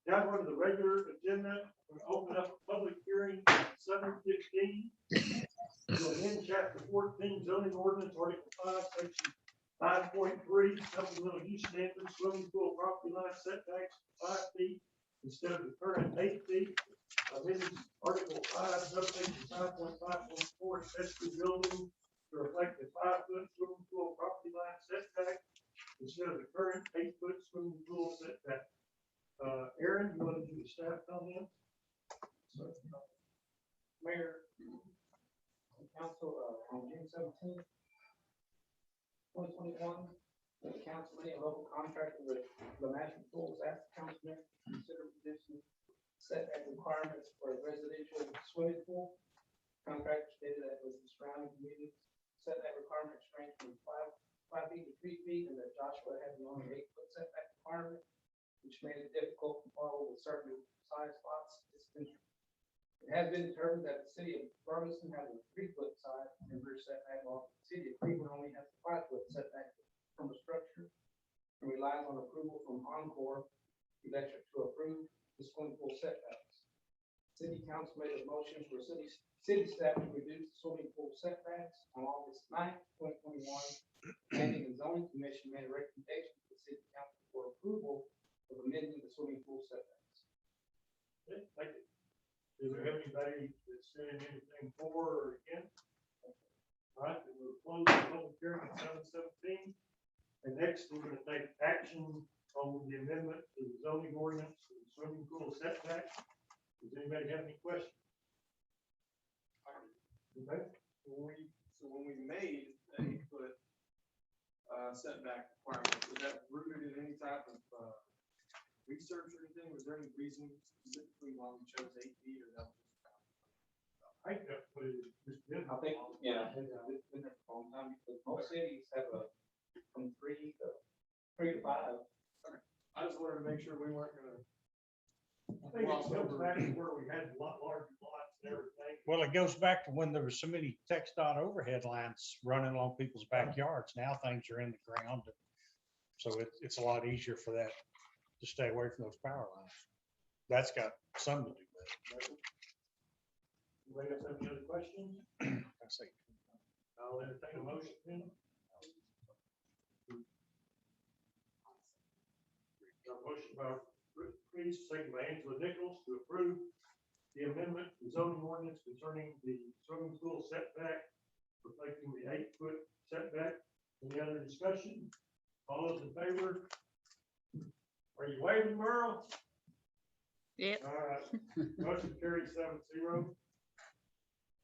Now we're to the regular agenda. We're gonna open up a public hearing at 7:15. So in chapter 14 zoning ordinance, article 5, section 5.3, supplemental use standards, swimming pool property line setbacks 5 feet instead of the current 8 feet. Amending article 5, subsection 5.5.4, accessory building to reflect the 5-foot swimming pool property line setback instead of the current 8-foot swimming pool setback. Aaron, you want to do the staff comment? Mayor, council, on June 17, 2021, the council made a local contract with the National Schools asked the councilman to consider reducing setback requirements for a residential swimming pool. Contractor stated that with the surrounding communities, setback requirements range from 5 feet to 3 feet, and that Joshua had an only 8-foot setback requirement, which made it difficult to follow with certain size lots. It has been determined that the city of Ferguson has a 3-foot side and rear setback, while the city of Cleveland only has a 5-foot setback from a structure, and relies on approval from Encore Electric to approve the swimming pool setbacks. City council made a motion for city staff to reduce the swimming pool setbacks on August 9, 2021. Planning and zoning commission made a recommendation to the city council for approval of amending the swimming pool setbacks. Okay, thank you. Is there anybody that's saying anything for or against? All right, then we'll close the public hearing at 7:17. And next, we're gonna take action on the amendment to the zoning ordinance for the swimming pool setback. Does anybody have any questions? Okay, When we made the 8-foot setback requirement, was that rooted in any type of research or anything? Was there any reason specifically why we chose 8 feet, or that was just? I think that's what it is. Just been- I think, yeah, it's been there for a long time, because most cities have from 3 to 5. I just wanted to make sure we weren't gonna. I think it goes back to where we had a lot larger lots and everything. Well, it goes back to when there was so many text dot overhead lines running along people's backyards. Now things are in the ground. So it's a lot easier for that to stay away from those power lines. That's got something to do with it. Anybody else have any other questions? I say, I'll entertain a motion then. Got a motion by Rick Priest, second by Angela Nichols, to approve the amendment to zoning ordinance concerning the swimming pool setback, reflecting the 8-foot setback. Any other discussion? All those in favor? Are you waving, Merle? Yep. All right, motion carries 7-0.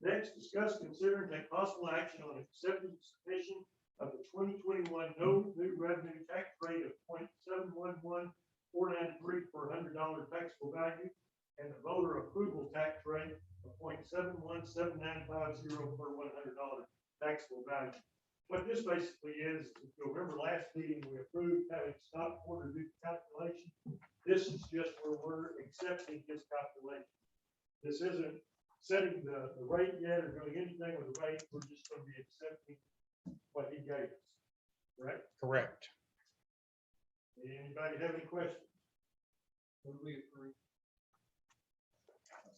Next, discuss, consider, and take possible action on accepting submission of the 2021 no new revenue tax rate of 0.711493 per $100 taxable value, and the voter approval tax rate of 0.717950 per $100 taxable value. What this basically is, if you remember last meeting, we approved having Scott Porter do the calculation. This is just where we're accepting his calculation. This isn't setting the rate yet or doing anything with the rate. We're just going to be accepting what he gave us. Correct? correct. Anybody have any questions? Would we approve?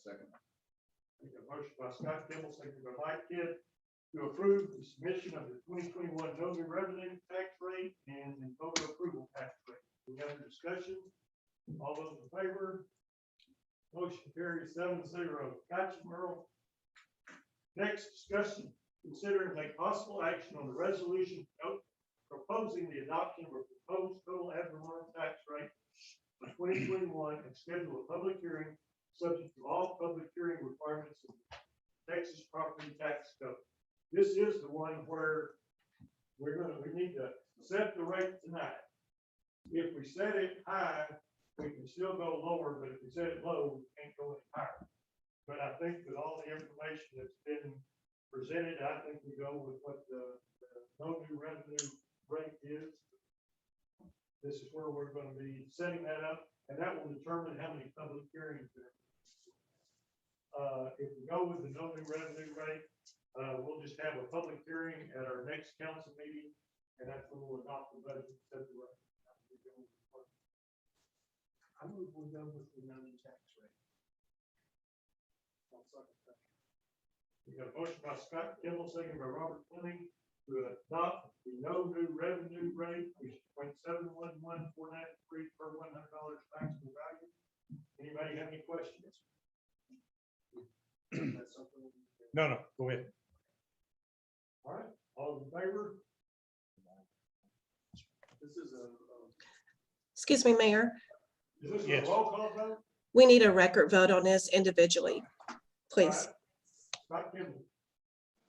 Second. Make a motion by Scott Kimball, seconded by Mike Kidd, to approve the submission of the 2021 no new revenue tax rate and the voter approval tax rate. We have a discussion. All those in favor? Motion carries 7-0. Gotcha, Merle. Next, discussion, consider and take possible action on the resolution proposing the adoption of a proposed total ad valorem tax rate of 2021, and schedule a public hearing subject to all public hearing requirements of Texas property tax code. This is the one where we need to set the rate tonight. If we set it high, we can still go lower, but if we set it low, we can't go any higher. But I think with all the information that's been presented, I think we go with what the no new revenue rate is. This is where we're going to be setting that up, and that will determine how many public hearings there. If we go with the no new revenue rate, we'll just have a public hearing at our next council meeting, and that's when we'll adopt the budget, set the rate. I move we go with the no tax rate. We got a motion by Scott Kimball, second by Robert Fleming, to adopt the no new revenue rate, which is .711,493 per $100 taxable value. Anybody have any questions? That's something we can do. No, go ahead. All right, all in favor? This is a Excuse me, Mayor. Is this a Yes. roll call vote? We need a record vote on this individually, please. Scott Kimball,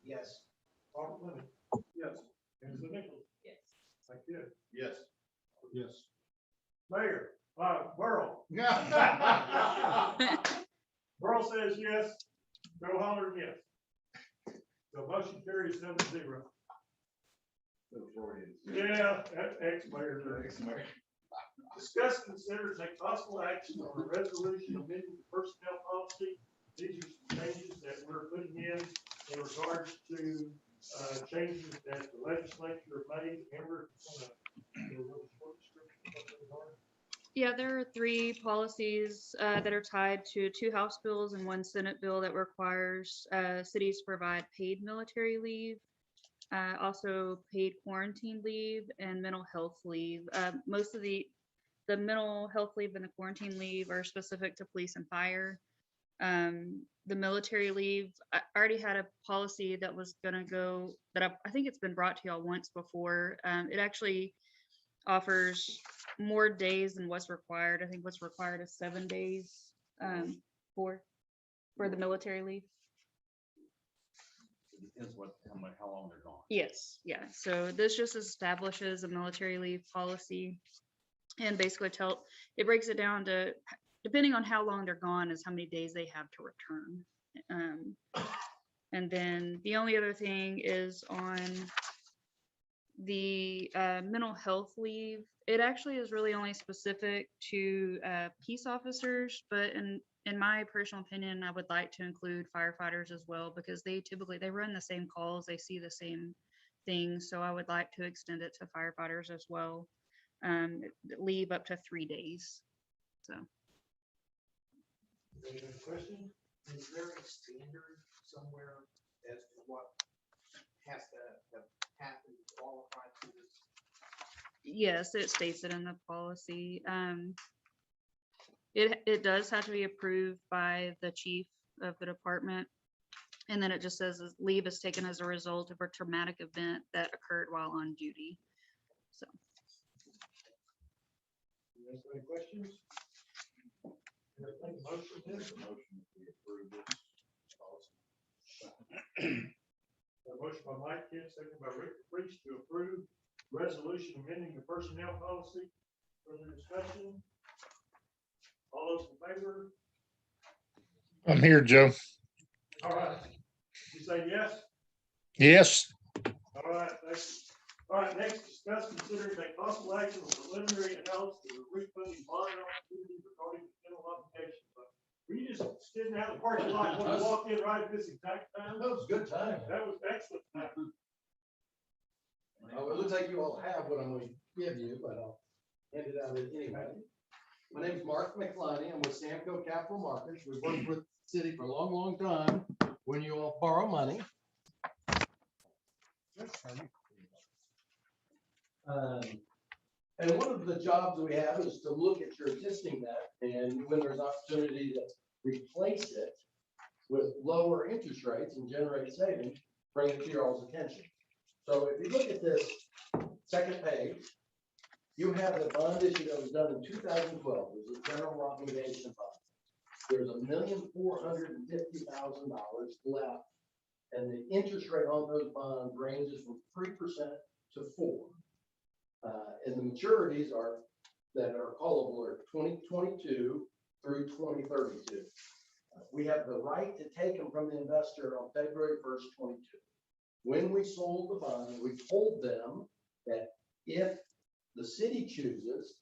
Yes. Robert Fleming, yes. Angela Nichols. Yes. Thank you. Yes. Yes. Mayor, Burl. Burl says yes. Joe Holler, yes. The motion carries 7-0. Yeah, that ex-mayor. Discuss, consider, take possible action on a resolution amending the personnel policy. These are some changes that we're putting in regards to changes that the legislature made. Amber, Yeah, there are 3 policies that are tied to 2 House bills and 1 Senate bill that requires cities to provide paid military leave, also paid quarantine leave and mental health leave. Most of the mental health leave and the quarantine leave are specific to police and fire. The military leave, I already had a policy that was going to go, that I think it's been brought to y'all once before. It actually offers more days than what's required. I think what's required is 7 days for the military leave. It depends how long they're gone. Yes, yeah. So this just establishes a military leave policy and basically it breaks it down to, depending on how long they're gone, is how many days they have to return. And then the only other thing is on the mental health leave. It actually is really only specific to peace officers, but in my personal opinion, I would like to include firefighters as well, because they run the same calls, they see the same things. So I would like to extend it to firefighters as well. Leave up to 3 days. So. any questions? Is there a standard somewhere as to what has to have happened to qualify for this? Yes, it states it in the policy. It does have to be approved by the chief of the department. And then it just says leave is taken as a result of a traumatic event that occurred while on duty. So. Any questions? Motion We approve this policy. A motion by Mike Kent, second by Rick Priest to approve resolution amending the personnel policy. Further discussion? All those in favor? I'm here, Joe. All right. You say yes? Yes. All right, thank you. All right, next, discuss, consider, take possible action on preliminary analysis of the refunding bond opportunity regarding the general obligation fund. Were you just sitting out in the parking lot when you walked in right at this exact time? That was a good time. That was excellent. It looks like you all have what I'm going to give you, but I'll hand it out anyway. My name is Mark McLeany. I'm with Samco Capital Markets. We've worked with the city for a long, long time when you all borrow money. And one of the jobs we have is to look at your existing debt, and when there's opportunity to replace it with lower interest rates and generate savings, bring it to your all's attention. So if you look at this second page, You have a bond issue that was done in 2012. It was a general obligation bond. There's $1,450,000 left, and the interest rate on those bonds ranges from 3% to 4%. And the maturities that are callable are 2022 through 2032. We have the right to take them from the investor on February 1st, 22. When we sold the bond, we told them that if the city chooses,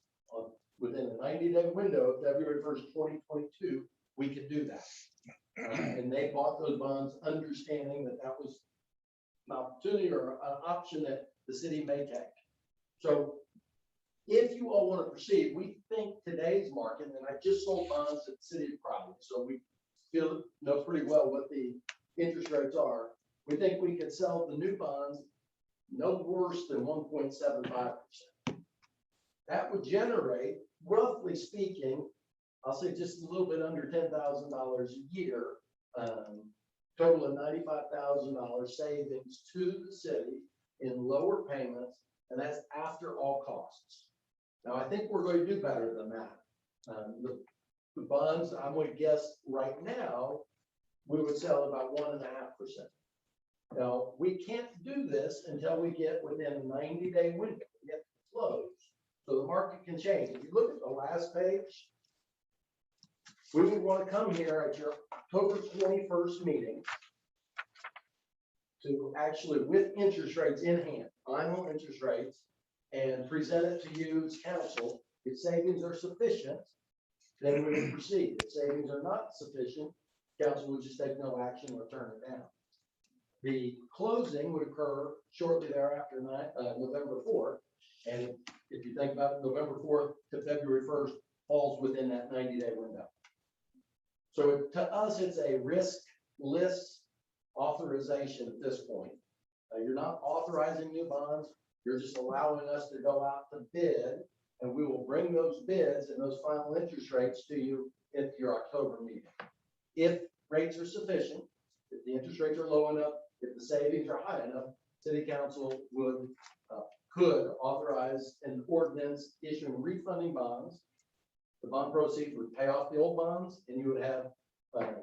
within a 90-day window of February 1st, 2022, we could do that. And they bought those bonds understanding that that was an opportunity or an option that the city may take. So if you all want to proceed, we think today's market, and I just sold bonds at the city of Providence, so we know pretty well what the interest rates are. We think we could sell the new bonds no worse than 1.75%. That would generate, roughly speaking, I'll say just a little bit under $10,000 a year, total of $95,000 savings to the city in lower payments, and that's after all costs. Now, I think we're going to do better than that. The bonds, I'm going to guess right now, we would sell about 1.5%. Now, we can't do this until we get within a 90-day window. We have to close. So the market can change. If you look at the last page, we would want to come here at your October 21st meeting to actually, with interest rates in hand, final interest rates, and present it to you as council. If savings are sufficient, then we would proceed. If savings are not sufficient, council would just take no action or turn it down. The closing would occur shortly thereafter, November 4th. And if you think about it, November 4th to February 1st falls within that 90-day window. So to us, it's a riskless authorization at this point. You're not authorizing new bonds. You're just allowing us to go out to bid, and we will bring those bids and those final interest rates to you at your October meeting. If rates are sufficient, if the interest rates are low enough, if the savings are high enough, city council could authorize an ordinance issuing refunding bonds. The bond proceeds would pay off the old bonds, and you would have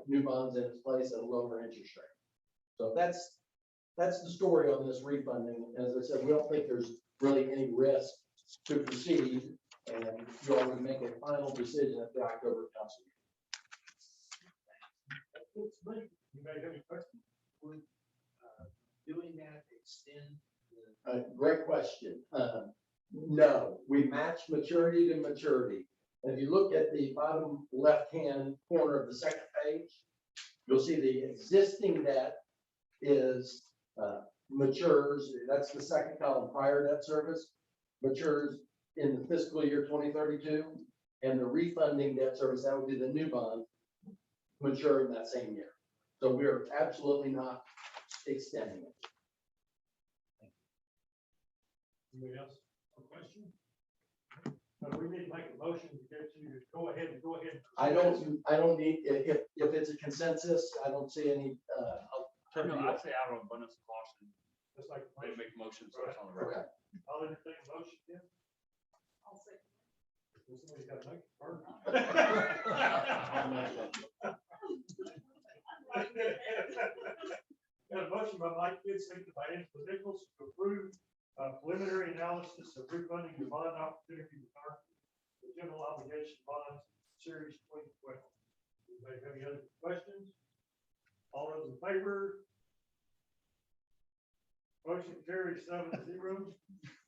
new bonds in its place at a lower interest rate. So that's the story on this refunding. As I said, we don't think there's really any risk to proceed, and you all would make a final decision at the October council meeting. You may have any questions? Would doing that extend Great question. No, we match maturity to maturity. If you look at the bottom left-hand corner of the second page, you'll see the existing debt is matures. That's the second column, prior debt service, matures in the fiscal year 2032, and the refunding debt service, that would be the new bond, mature in that same year. So we're absolutely not extending it. Anybody else have a question? We need to make a motion to get you to go ahead. I don't need, if it's a consensus, I don't see any, No, I'd say out of abundance of caution, Just like, they make motions so it's on the record. okay. I'll entertain a motion, yeah. I'll say. Well, somebody's got to make it first. Got a motion by Mike Kidd, seconded by Angela Nichols to approve preliminary analysis of refunding the bond opportunity return, the general obligation bonds series 2012. Anybody have any other questions? All those in favor? Motion carries 7-0.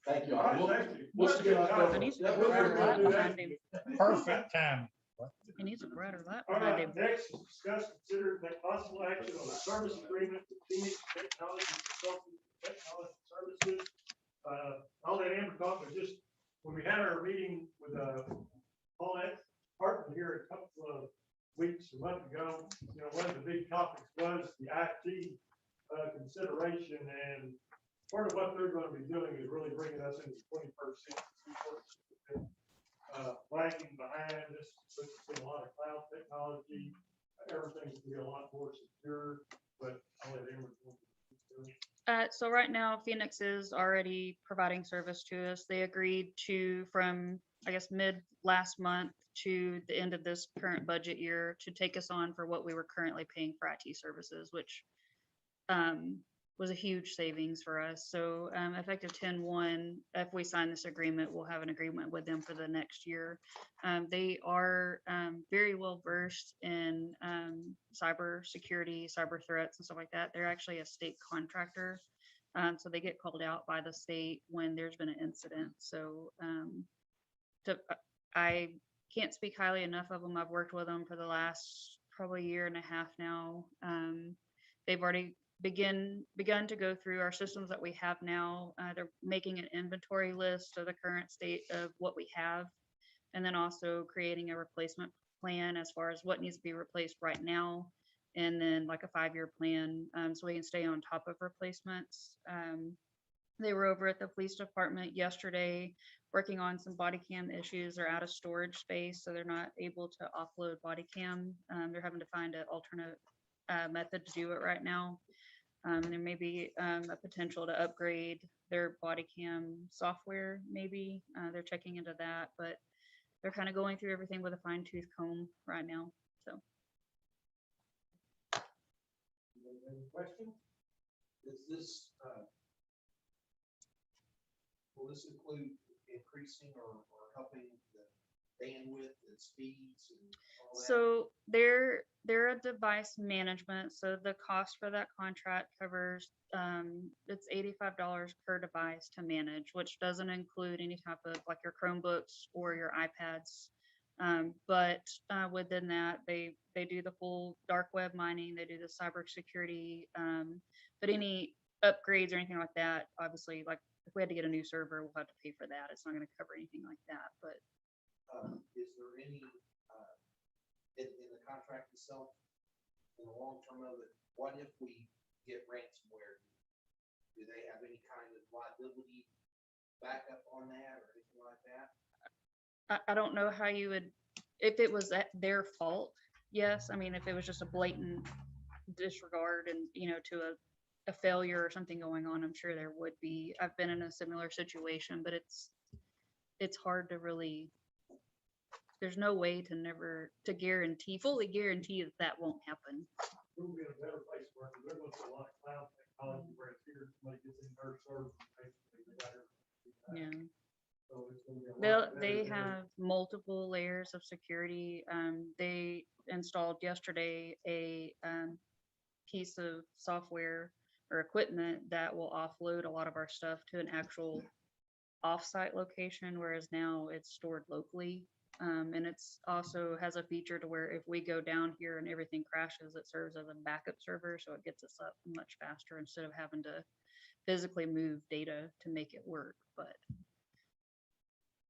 Thank you. All right, We'll- thank you. we'll see you in October. And he's Yeah, got a we'll brighter figure out light that. behind him. Perfect time. He needs a brighter light All behind right, him. next, discuss, consider, take possible action on the service agreement with Phoenix Technology Consulting Technology Services. I'll let Amber talk, but just when we had our meeting with Paulette Hartman here a couple of weeks, a month ago, you know, one of the big topics was the IT consideration, and part of what they're going to be doing is really bringing us into the 21st century. Lagging behind this, puts us in a lot of cloud technology, everything's gonna be a lot more secure, but I'll let Amber. So right now, Phoenix is already providing service to us. They agreed to, from, I guess, mid last month to the end of this current budget year, to take us on for what we were currently paying for IT services, which was a huge savings for us. So effective 10/1, if we sign this agreement, we'll have an agreement with them for the next year. They are very well versed in cyber security, cyber threats and stuff like that. They're actually a state contractor. So they get called out by the state when there's been an incident. So I can't speak highly enough of them. I've worked with them for the last probably year and a half now. They've already begun to go through our systems that we have now. They're making an inventory list of the current state of what we have, and then also creating a replacement plan as far as what needs to be replaced right now, and then like a 5-year plan, so we can stay on top of replacements. They were over at the police department yesterday working on some body cam issues. They're out of storage space, so they're not able to offload body cam. They're having to find an alternate method to do it right now. There may be a potential to upgrade their body cam software, maybe. They're checking into that, but they're kind of going through everything with a fine tooth comb right now. So. Any question? Is this, will this include increasing or helping the bandwidth and speeds and all that? So they're a device management. So the cost for that contract covers it's $85 per device to manage, which doesn't include any type of like your Chromebooks or your iPads. But within that, they do the full dark web mining, they do the cybersecurity, but any upgrades or anything like that, obviously, like if we had to get a new server, we'll have to pay for that. It's not going to cover anything like that. But is there any, in the contract itself, in the long term of it, what if we get ransomware? Do they have any kind of liability backup on that or anything like that? I don't know how you would, if it was at their fault, yes. I mean, if it was just a blatant disregard and, to a failure or something going on, I'm sure there would be. I've been in a similar situation, but it's hard to really, there's no way to fully guarantee that won't happen. We'll be in a better place where they're going to a lot of cloud technology where it's here, somebody gets in their server, basically, they got everything. Yeah. So it's gonna be a lot better They than- have multiple layers of security. They installed yesterday a piece of software or equipment that will offload a lot of our stuff to an actual offsite location, whereas now it's stored locally. And it's also has a feature to where if we go down here and everything crashes, it serves as a backup server, so it gets us up much faster instead of having to physically move data to make it work. But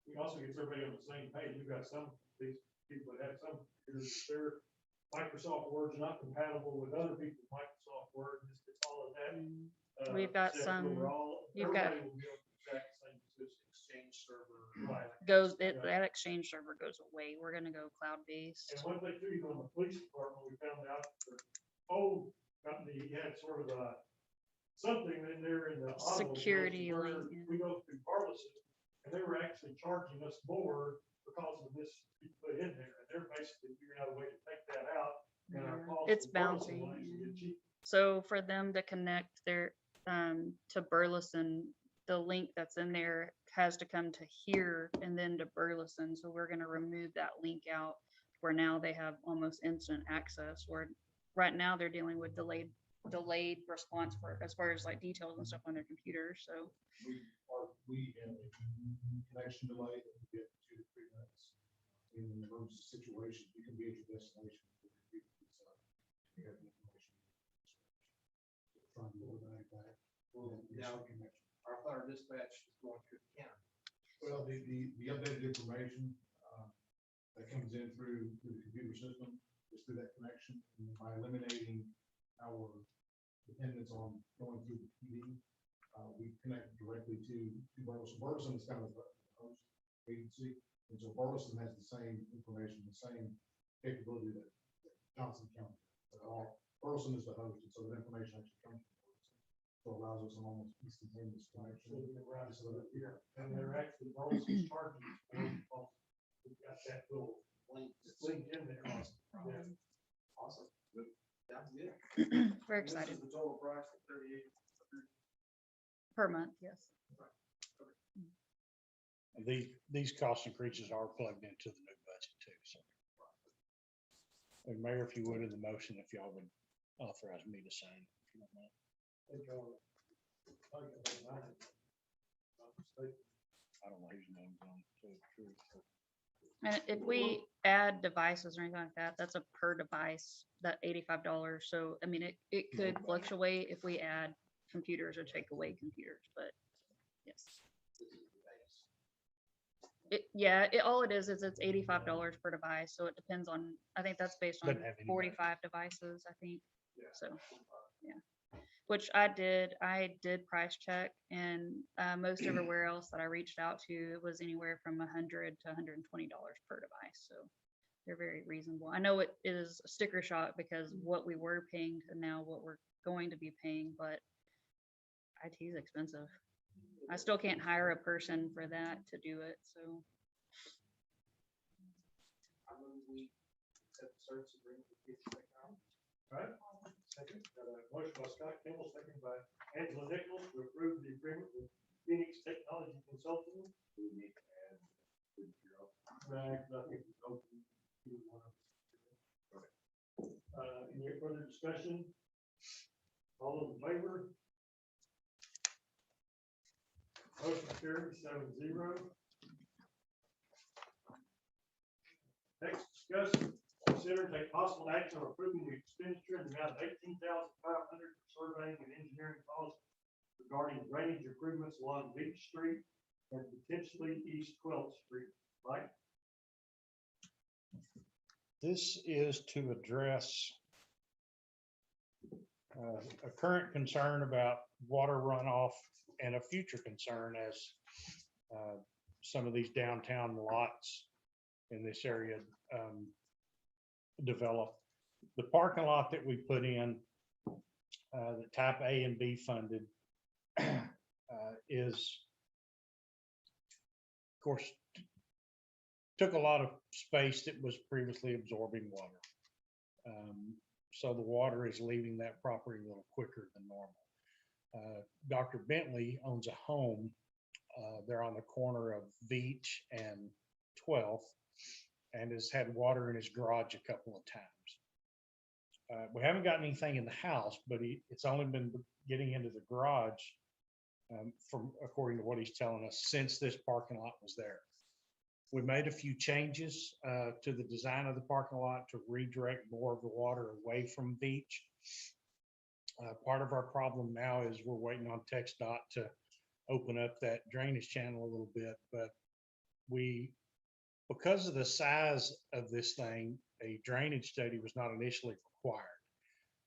we also get everybody on the same page. We've got some, these people that have some, their Microsoft Word's not compatible with other people's Microsoft Word, and it's all of that. we've got set some, where we're all- you've got- everybody will be on the exact same system. Exchange server. Right. that exchange server goes away. We're gonna go cloud based. And one thing too, even on the police department, we found out the old company had sort of a, something in there in the. auto Security where link, yeah. We go through Barlison, and they were actually charging us more because of this we put in there, and they're basically figuring out a way to take that out. And our cost It's of Burleson bouncy, will actually get cheaper. So for them to connect their to Burleson, the link that's in there has to come to here and then to Burleson. So we're going to remove that link out where now they have almost instant access. Where right now they're dealing with delayed response for as far as like details and stuff on their computers. So We have a connection delay that we get 2 to 3 minutes. In an emergency situation, you can be at your destination. You have the information. Trying to organize that. Now, our fire dispatch is going through the county. Well, the updated information that comes in through the computer system is through that connection. And by eliminating our dependence on going through the PD, we connect directly to Burleson. Burleson is kind of the host agency, and so Burleson has the same information, the same capability that Johnson County. Burleson is the host, and so that information actually comes from Burleson. So So it allows us an almost instantaneous connection. And they're actually also charging. We've got that little link in there. Yeah. Awesome. Sounds good. We're And this excited. is the total price of 38. Per month, yes. These cost increases are plugged into the new budget too, so. And Mayor, if you would, in the motion, if y'all would authorize me to sign. If you don't mind. I don't know whose name's on, so it's true. So And if we add devices or anything like that, that's a per device, that $85. So, I mean, it could fluctuate if we add computers or take away computers, but yes. All it is it's $85 per device. So it depends on, I think that's based on Doesn't have any 45 devices, I think. Yeah. So, yeah. Which I did price check, and most everywhere else that I reached out to, it was anywhere from $100 to $120 per device. So they're very reasonable. I know it is a sticker shock because what we were paying to now what we're going to be paying, but IT is expensive. I still can't hire a person for that to do it. So I move we accept the service agreement with Future Technology. All right, second, got a motion by Scott Kimball, second by Angela Nichols to approve the agreement with Phoenix Technology Consulting. We need to add. Nothing. Any further discussion? All in favor? Motion carries 7-0. Next, discuss, consider and take possible action on approving the expenditure in the amount of $18,500 for surveying and engineering costs regarding drainage improvements along Beach Street and potentially East 12th Street. Mike? this is to address a current concern about water runoff and a future concern as some of these downtown lots in this area develop. The parking lot that we put in, the type A and B funded, is, of course, took a lot of space that was previously absorbing water. So the water is leaving that property a little quicker than normal. Dr. Bentley owns a home there on the corner of Beach and 12th and has had water in his garage a couple of times. We haven't gotten anything in the house, but it's only been getting into the garage from according to what he's telling us since this parking lot was there. We made a few changes to the design of the parking lot to redirect more of the water away from Beach. Part of our problem now is we're waiting on TxDOT to open up that drainage channel a little bit, but because of the size of this thing, a drainage study was not initially required,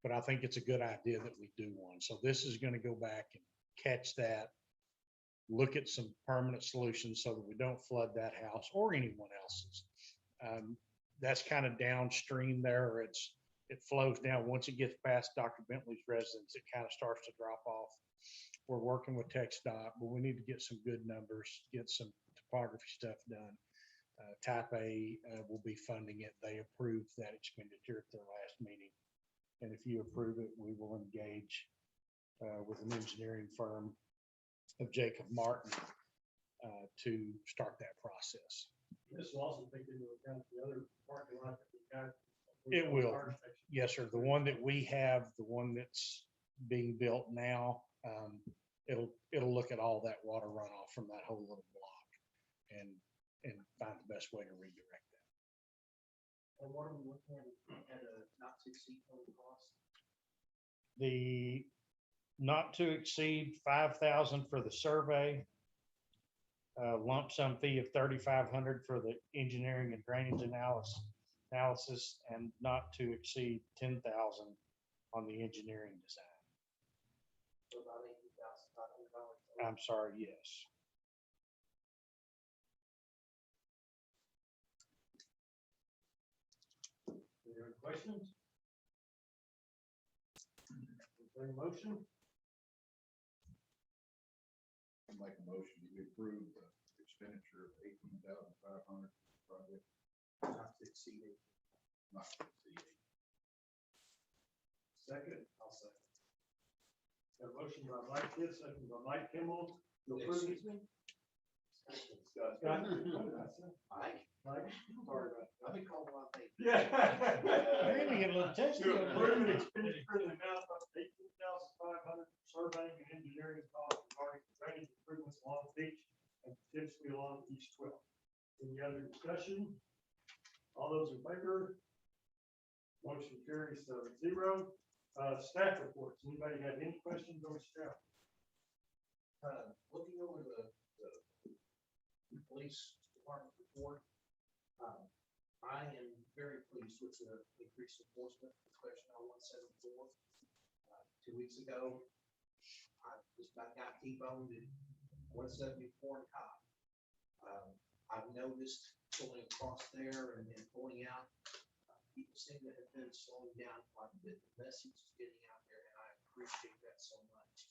but I think it's a good idea that we do one. So this is going to go back and catch that, look at some permanent solutions so that we don't flood that house or anyone else's. That's kind of downstream there. It flows down. Once it gets past Dr. Bentley's residence, it kind of starts to drop off. We're working with TxDOT, but we need to get some good numbers, get some topography stuff done. Type A will be funding it. They approved that expenditure at their last meeting. And if you approve it, we will engage with an engineering firm of Jacob Martin to start that process. This will also take into account the other parking lot that we got. It will. Yes, sir. The one that we have, the one that's being built now, it'll look at all that water runoff from that whole little block and find the best way to redirect that. And what are we looking at a not to exceed total cost? The not to exceed 5,000 for the survey, lump sum fee of 3,500 for the engineering and drainage analysis, and not to exceed 10,000 on the engineering design. So about $80,500. I'm sorry, yes. Any other questions? Is there a motion? make a motion to approve the expenditure of $18,500 project. Not to exceed it. Not to exceed. Second, I'll second. Got a motion by Mike Kidd, second by Mike Kimball. To approve this one? Scott. Mike, Mike, sorry about that. I've been called a lot of things. Yeah. Maybe get a little testy To over approve there. an expenditure in the amount of $18,500 surveying and engineering costs regarding drainage improvements along the beach and potentially along East 12. Any other discussion? All those in favor? Motion carries 7-0. Staff reports. Anybody have any questions on staff? Looking over the police department report, I am very pleased with the increased enforcement, especially on 174. 2 weeks ago, I just about got T-boned at 174 in Cobb. I've noticed pulling across there and pulling out, people seem to have been slowing down quite a bit. The message is getting out there, and I appreciate that so much.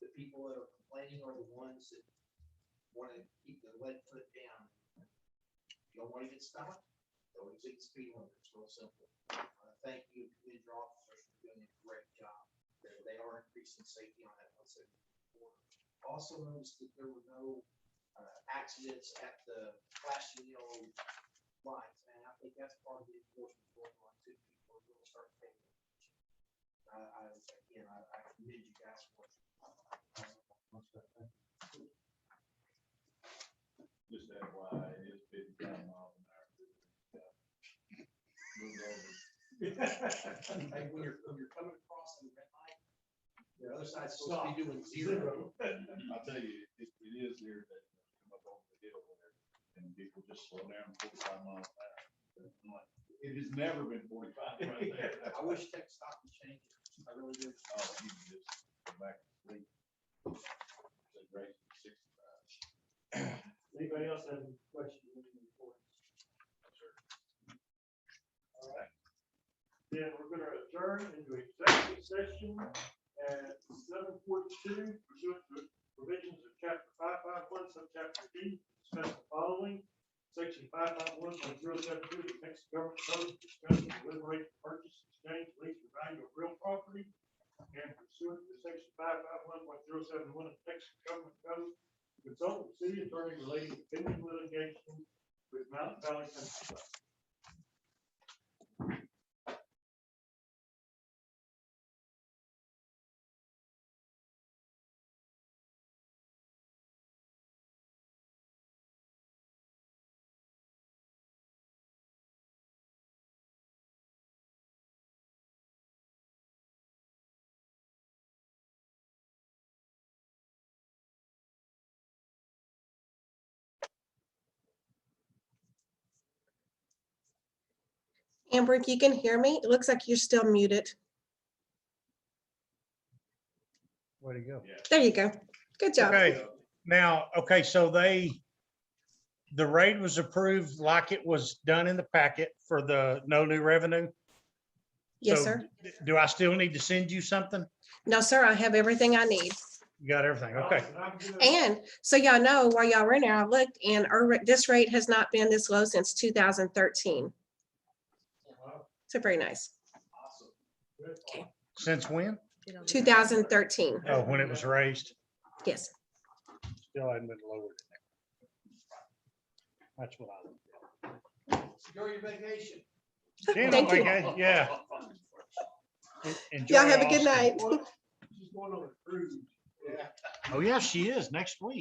The people that are complaining are the ones that want to keep their lead foot down. If you don't want to get stopped, don't exceed the speed limit. It's real simple. Thank you, commend your officers for doing a great job. They are increasing safety on that 174. Also noticed that there were no accidents at the flashing yellow lights, and I think that's part of the enforcement going on too. People are going to start paying attention. I commend you guys for it. Just FYI, it is 55 miles an hour. Move over. Hey, when you're coming across the red light, the other side's supposed to be doing zero. I'll tell you, it is here that come up over the hill there, and people just slow down 45 miles an hour. It has never been 45 right there. I wish tech stopped and changed it. I really do. Oh, you can just go back to sleep. Say race to 65. Anybody else have any questions on the report? All right. Then we're going to adjourn into executive session at 7:42 pursuant to provisions of chapter 551, subchapter D, discuss the following. Section 551.072 of the Texas Government Code, discuss and deliberate purchase, exchange, lease, or value of real property. And pursuant to section 551.071 of the Texas Government Code, consult with the city attorney relating to pending litigation with Mountain Valley Country Club. Amber, if you can hear me, it looks like you're still muted. Way to go. There you go. Good job. Okay, now, okay, so the rate was approved like it was done in the packet for the no new revenue? Yes, So sir. Do I still need to send you something? No, sir, I have everything I need. You got everything, okay. And so y'all know while y'all were in there, I looked and this rate has not been this low since 2013. So very nice. Since when? 2013. Oh, when it was raised, Yes. still hadn't been lowered. That's what I looked Enjoy your vacation. at. Thank you. Okay, yeah. Enjoy Y'all have a good Austin. night. She's going on a cruise. Oh, yeah, she is next week.